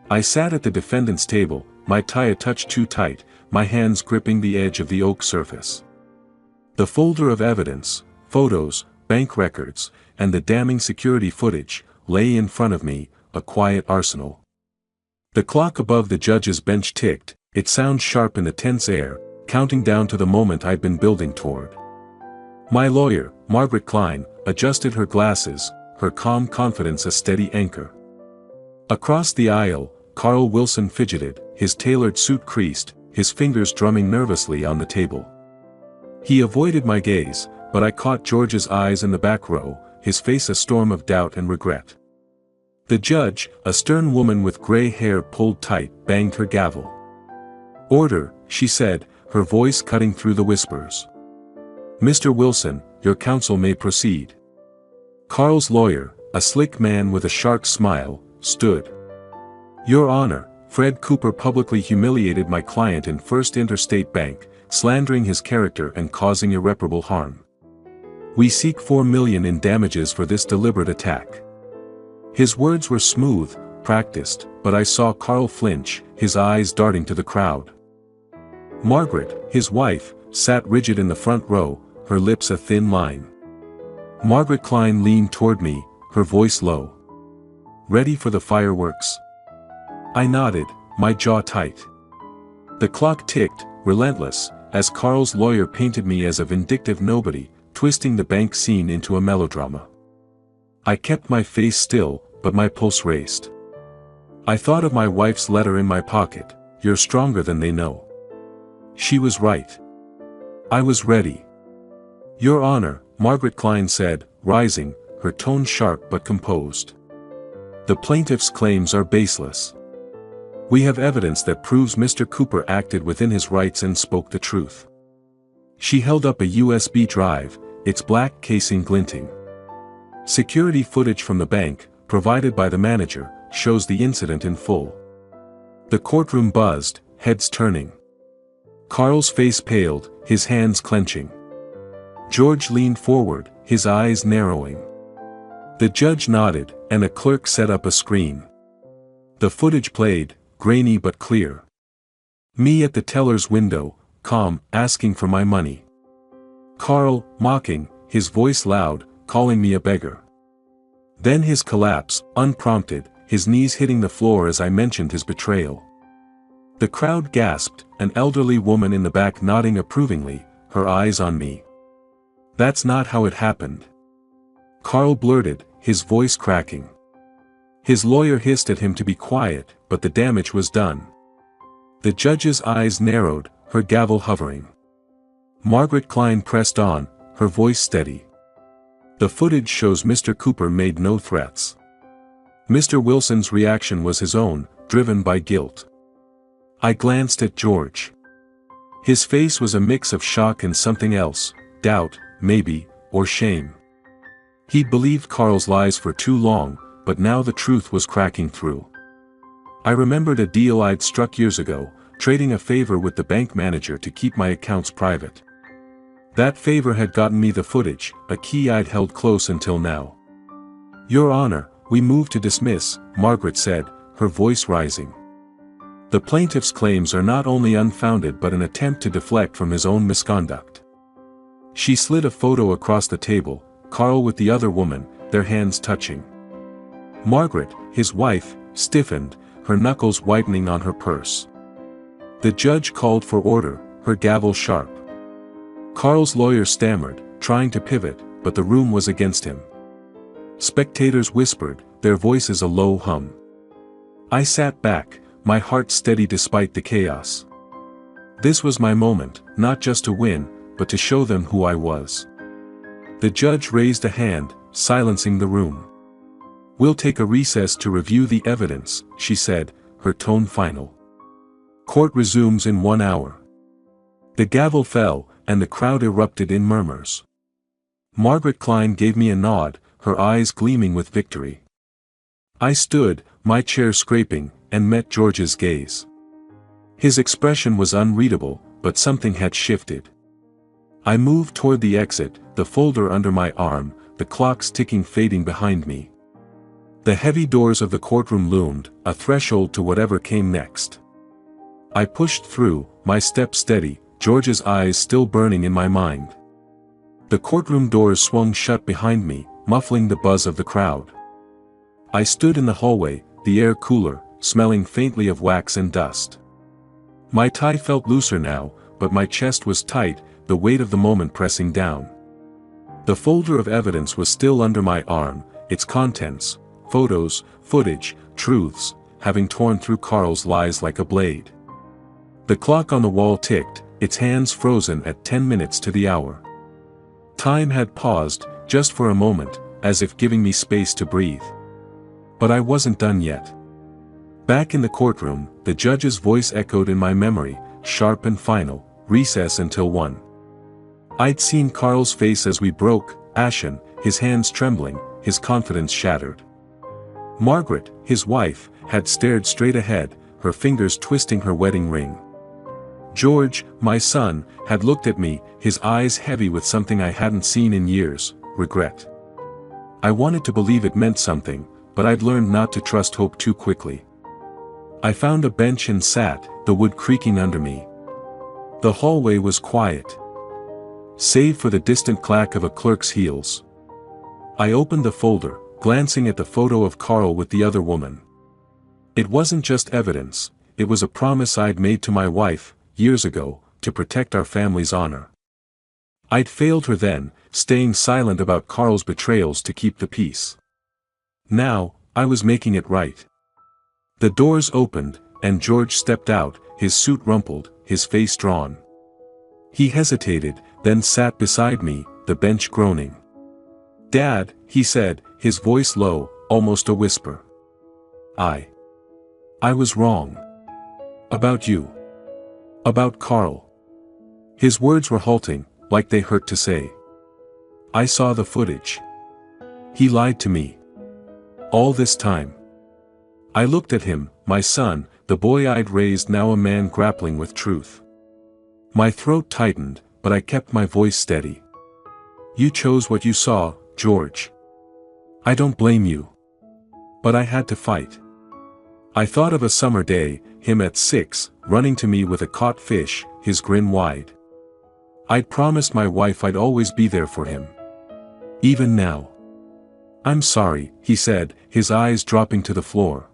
I sat at the defendant's table, my tie a touch too tight, my hands gripping the edge of the oak surface. The folder of evidence, photos, bank records, and the damning security footage, lay in front of me, a quiet arsenal. The clock above the judge's bench ticked, its sound sharp in the tense air, counting down to the moment I'd been building toward. My lawyer, Margaret Klein, adjusted her glasses, her calm confidence a steady anchor. Across the aisle, Carl Wilson fidgeted, his tailored suit creased, his fingers drumming nervously on the table. He avoided my gaze, but I caught George's eyes in the back row, his face a storm of doubt and regret. The judge, a stern woman with gray hair pulled tight, banged her gavel. "Order," she said, her voice cutting through the whispers. "Mr. Wilson, your counsel may proceed." Carl's lawyer, a slick man with a sharp smile, stood. "Your Honor, Fred Cooper publicly humiliated my client in First Interstate Bank, slandering his character and causing irreparable harm. We seek $4 million in damages for this deliberate attack." His words were smooth, practiced, but I saw Carl flinch, his eyes darting to the crowd. Margaret, his wife, sat rigid in the front row, her lips a thin line. Margaret Klein leaned toward me, her voice low. "Ready for the fireworks?" I nodded, my jaw tight. The clock ticked, relentless, as Carl's lawyer painted me as a vindictive nobody, twisting the bank scene into a melodrama. I kept my face still, but my pulse raced. I thought of my wife's letter in my pocket, "You're stronger than they know." She was right. I was ready. "Your Honor," Margaret Klein said, rising, her tone sharp but composed. "The plaintiff's claims are baseless. We have evidence that proves Mr. Cooper acted within his rights and spoke the truth." She held up a USB drive, its black casing glinting. Security footage from the bank, provided by the manager, shows the incident in full. The courtroom buzzed, heads turning. Carl's face paled, his hands clenching. George leaned forward, his eyes narrowing. The judge nodded, and a clerk set up a screen. The footage played, grainy but clear. Me at the teller's window, calm, asking for my money. Carl, mocking, his voice loud, calling me a beggar. Then his collapse, unprompted, his knees hitting the floor as I mentioned his betrayal. The crowd gasped, an elderly woman in the back nodding approvingly, her eyes on me. "That's not how it happened," Carl blurted, his voice cracking. His lawyer hissed at him to be quiet, but the damage was done. The judge's eyes narrowed, her gavel hovering. Margaret Klein pressed on, her voice steady. "The footage shows Mr. Cooper made no threats. Mr. Wilson's reaction was his own, driven by guilt." I glanced at George. His face was a mix of shock and something else, doubt, maybe, or shame. He'd believed Carl's lies for too long, but now the truth was cracking through. I remembered a deal I'd struck years ago, trading a favor with the bank manager to keep my accounts private. That favor had gotten me the footage, a key I'd held close until now. "Your Honor, we move to dismiss," Margaret said, her voice rising. "The plaintiff's claims are not only unfounded but an attempt to deflect from his own misconduct." She slid a photo across the table, Carl with the other woman, their hands touching. Margaret, his wife, stiffened, her knuckles whitening on her purse. The judge called for order, her gavel sharp. Carl's lawyer stammered, trying to pivot, but the room was against him. Spectators whispered, their voices a low hum. I sat back, my heart steady despite the chaos. This was my moment, not just to win, but to show them who I was. The judge raised a hand, silencing the room. "We'll take a recess to review the evidence," she said, her tone final. "Court resumes in 1 hour." The gavel fell, and the crowd erupted in murmurs. Margaret Klein gave me a nod, her eyes gleaming with victory. I stood, my chair scraping, and met George's gaze. His expression was unreadable, but something had shifted. I moved toward the exit, the folder under my arm, the clock's ticking fading behind me. The heavy doors of the courtroom loomed, a threshold to whatever came next. I pushed through, my step steady, George's eyes still burning in my mind. The courtroom doors swung shut behind me, muffling the buzz of the crowd. I stood in the hallway, the air cooler, smelling faintly of wax and dust. My tie felt looser now, but my chest was tight, the weight of the moment pressing down. The folder of evidence was still under my arm, its contents, photos, footage, truths, having torn through Carl's lies like a blade. The clock on the wall ticked, its hands frozen at 10 minutes to the hour. Time had paused, just for a moment, as if giving me space to breathe. But I wasn't done yet. Back in the courtroom, the judge's voice echoed in my memory, sharp and final, recess until 1. I'd seen Carl's face as we broke, ashen, his hands trembling, his confidence shattered. Margaret, his wife, had stared straight ahead, her fingers twisting her wedding ring. George, my son, had looked at me, his eyes heavy with something I hadn't seen in years, regret. I wanted to believe it meant something, but I'd learned not to trust hope too quickly. I found a bench and sat, the wood creaking under me. The hallway was quiet, save for the distant clack of a clerk's heels. I opened the folder, glancing at the photo of Carl with the other woman. It wasn't just evidence, it was a promise I'd made to my wife, years ago, to protect our family's honor. I'd failed her then, staying silent about Carl's betrayals to keep the peace. Now, I was making it right. The doors opened, and George stepped out, his suit rumpled, his face drawn. He hesitated, then sat beside me, the bench groaning. "Dad," he said, his voice low, almost a whisper. I was wrong. About you. About Carl." His words were halting, like they hurt to say. "I saw the footage. He lied to me. All this time." I looked at him, my son, the boy I'd raised, now a man grappling with truth. My throat tightened, but I kept my voice steady. "You chose what you saw, George. I don't blame you. But I had to fight." I thought of a summer day, him at 6, running to me with a caught fish, his grin wide. I'd promised my wife I'd always be there for him. Even now. "I'm sorry," he said, his eyes dropping to the floor.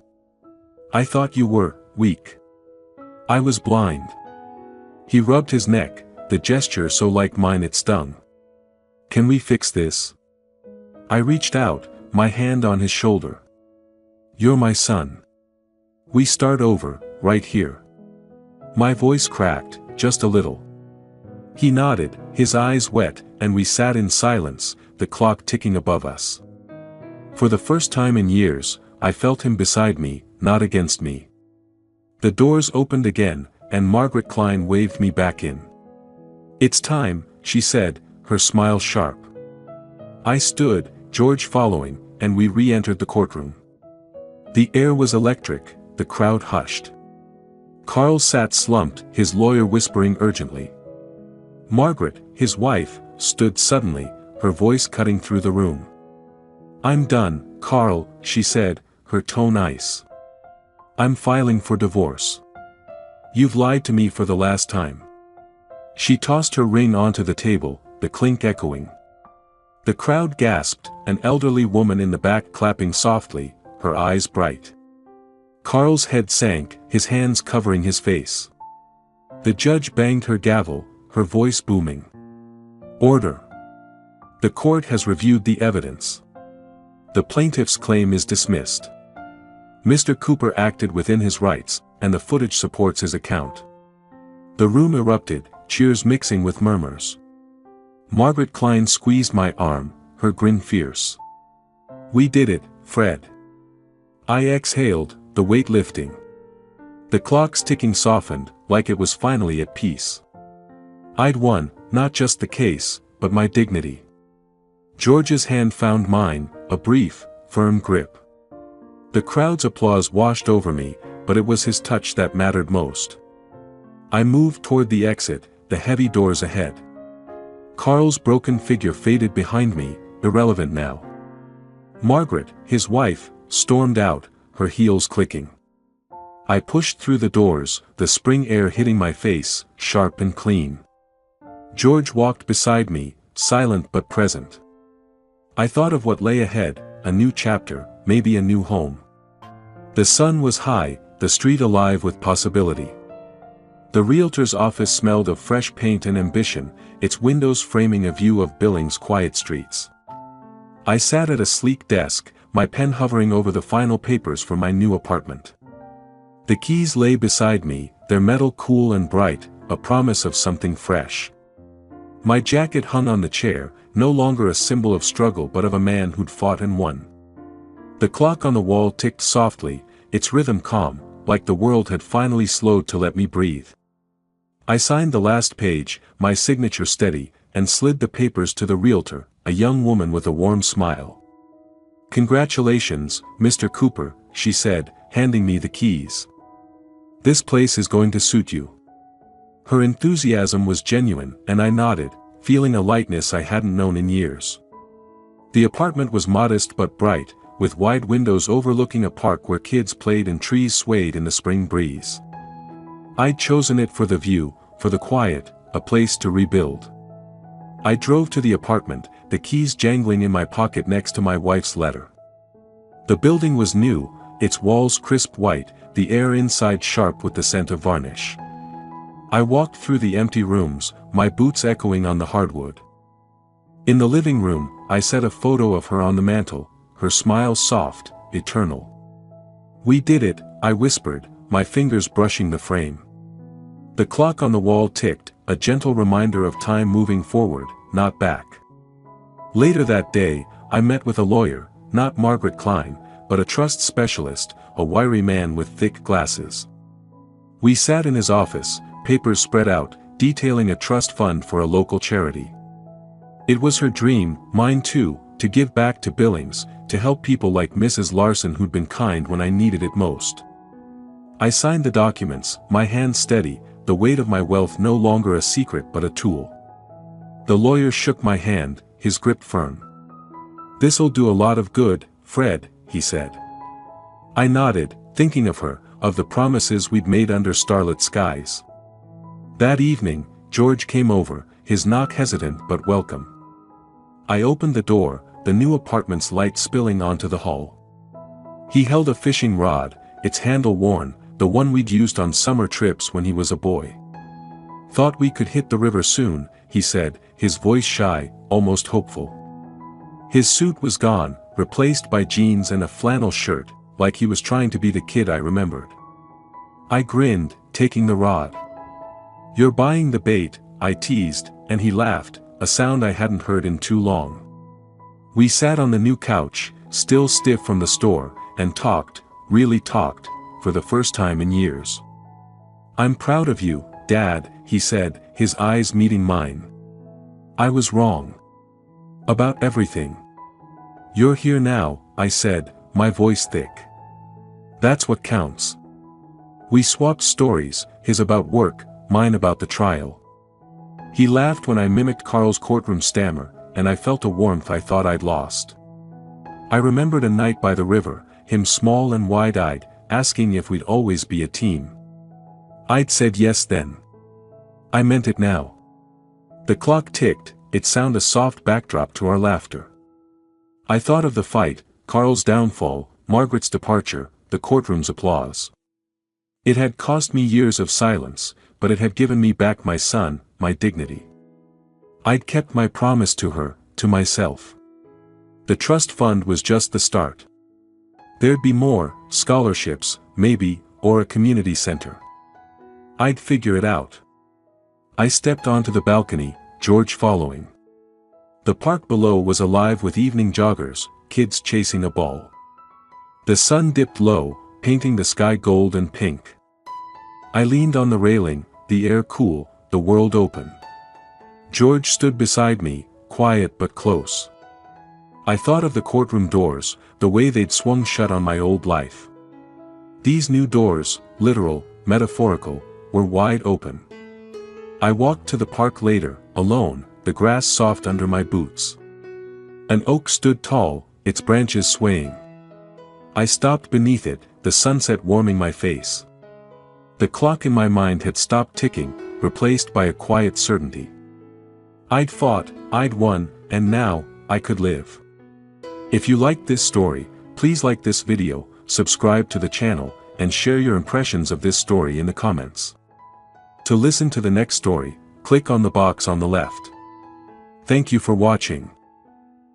"I thought you were weak. I was blind." He rubbed his neck, the gesture so like mine it stung. "Can we fix this?" I reached out, my hand on his shoulder. "You're my son. We start over, right here." My voice cracked, just a little. He nodded, his eyes wet, and we sat in silence, the clock ticking above us. For the first time in years, I felt him beside me, not against me. The doors opened again, and Margaret Klein waved me back in. "It's time," she said, her smile sharp. I stood, George following, and we re-entered the courtroom. The air was electric, the crowd hushed. Carl sat slumped, his lawyer whispering urgently. Margaret, his wife, stood suddenly, her voice cutting through the room. "I'm done, Carl," she said, her tone ice. "I'm filing for divorce. You've lied to me for the last time." She tossed her ring onto the table, the clink echoing. The crowd gasped, an elderly woman in the back clapping softly, her eyes bright. Carl's head sank, his hands covering his face. The judge banged her gavel, her voice booming. "Order. The court has reviewed the evidence. The plaintiff's claim is dismissed. Mr. Cooper acted within his rights, and the footage supports his account." The room erupted, cheers mixing with murmurs. Margaret Klein squeezed my arm, her grin fierce. "We did it, Fred." I exhaled, the weight lifting. The clock's ticking softened, like it was finally at peace. I'd won, not just the case, but my dignity. George's hand found mine, a brief, firm grip. The crowd's applause washed over me, but it was his touch that mattered most. I moved toward the exit, the heavy doors ahead. Carl's broken figure faded behind me, irrelevant now. Margaret, his wife, stormed out, her heels clicking. I pushed through the doors, the spring air hitting my face, sharp and clean. George walked beside me, silent but present. I thought of what lay ahead, a new chapter, maybe a new home. The sun was high, the street alive with possibility. The realtor's office smelled of fresh paint and ambition, its windows framing a view of Billings' quiet streets. I sat at a sleek desk, my pen hovering over the final papers for my new apartment. The keys lay beside me, their metal cool and bright, a promise of something fresh. My jacket hung on the chair, no longer a symbol of struggle but of a man who'd fought and won. The clock on the wall ticked softly, its rhythm calm, like the world had finally slowed to let me breathe. I signed the last page, my signature steady, and slid the papers to the realtor, a young woman with a warm smile. "Congratulations, Mr. Cooper," she said, handing me the keys. "This place is going to suit you." Her enthusiasm was genuine, and I nodded, feeling a lightness I hadn't known in years. The apartment was modest but bright, with wide windows overlooking a park where kids played and trees swayed in the spring breeze. I'd chosen it for the view, for the quiet, a place to rebuild. I drove to the apartment, the keys jangling in my pocket next to my wife's letter. The building was new, its walls crisp white, the air inside sharp with the scent of varnish. I walked through the empty rooms, my boots echoing on the hardwood. In the living room, I set a photo of her on the mantel, her smile soft, eternal. "We did it," I whispered, my fingers brushing the frame. The clock on the wall ticked, a gentle reminder of time moving forward, not back. Later that day, I met with a lawyer, not Margaret Klein, but a trust specialist, a wiry man with thick glasses. We sat in his office, papers spread out, detailing a trust fund for a local charity. It was her dream, mine too, to give back to Billings, to help people like Mrs. Larson who'd been kind when I needed it most. I signed the documents, my hand steady, the weight of my wealth no longer a secret but a tool. The lawyer shook my hand, his grip firm. "This'll do a lot of good, Fred," he said. I nodded, thinking of her, of the promises we'd made under starlit skies. That evening, George came over, his knock hesitant but welcome. I opened the door, the new apartment's light spilling onto the hall. He held a fishing rod, its handle worn, the one we'd used on summer trips when he was a boy. "Thought we could hit the river soon," he said, his voice shy, almost hopeful. His suit was gone, replaced by jeans and a flannel shirt, like he was trying to be the kid I remembered. I grinned, taking the rod. "You're buying the bait," I teased, and he laughed, a sound I hadn't heard in too long. We sat on the new couch, still stiff from the store, and talked, really talked, for the first time in years. "I'm proud of you, Dad," he said, his eyes meeting mine. "I was wrong. About everything." "You're here now," I said, my voice thick. "That's what counts." We swapped stories, his about work, mine about the trial. He laughed when I mimicked Carl's courtroom stammer, and I felt a warmth I thought I'd lost. I remembered a night by the river, him small and wide-eyed, asking if we'd always be a team. I'd said yes then. I meant it now. The clock ticked, it sounded a soft backdrop to our laughter. I thought of the fight, Carl's downfall, Margaret's departure, the courtroom's applause. It had cost me years of silence, but it had given me back my son, my dignity. I'd kept my promise to her, to myself. The trust fund was just the start. There'd be more, scholarships, maybe, or a community center. I'd figure it out. I stepped onto the balcony, George following. The park below was alive with evening joggers, kids chasing a ball. The sun dipped low, painting the sky gold and pink. I leaned on the railing, the air cool, the world open. George stood beside me, quiet but close. I thought of the courtroom doors, the way they'd swung shut on my old life. These new doors, literal, metaphorical, were wide open. I walked to the park later, alone, the grass soft under my boots. An oak stood tall, its branches swaying. I stopped beneath it, the sunset warming my face. The clock in my mind had stopped ticking, replaced by a quiet certainty. I'd fought, I'd won, and now, I could live. If you liked this story, please like this video, subscribe to the channel, and share your impressions of this story in the comments. To listen to the next story, click on the box on the left. Thank you for watching.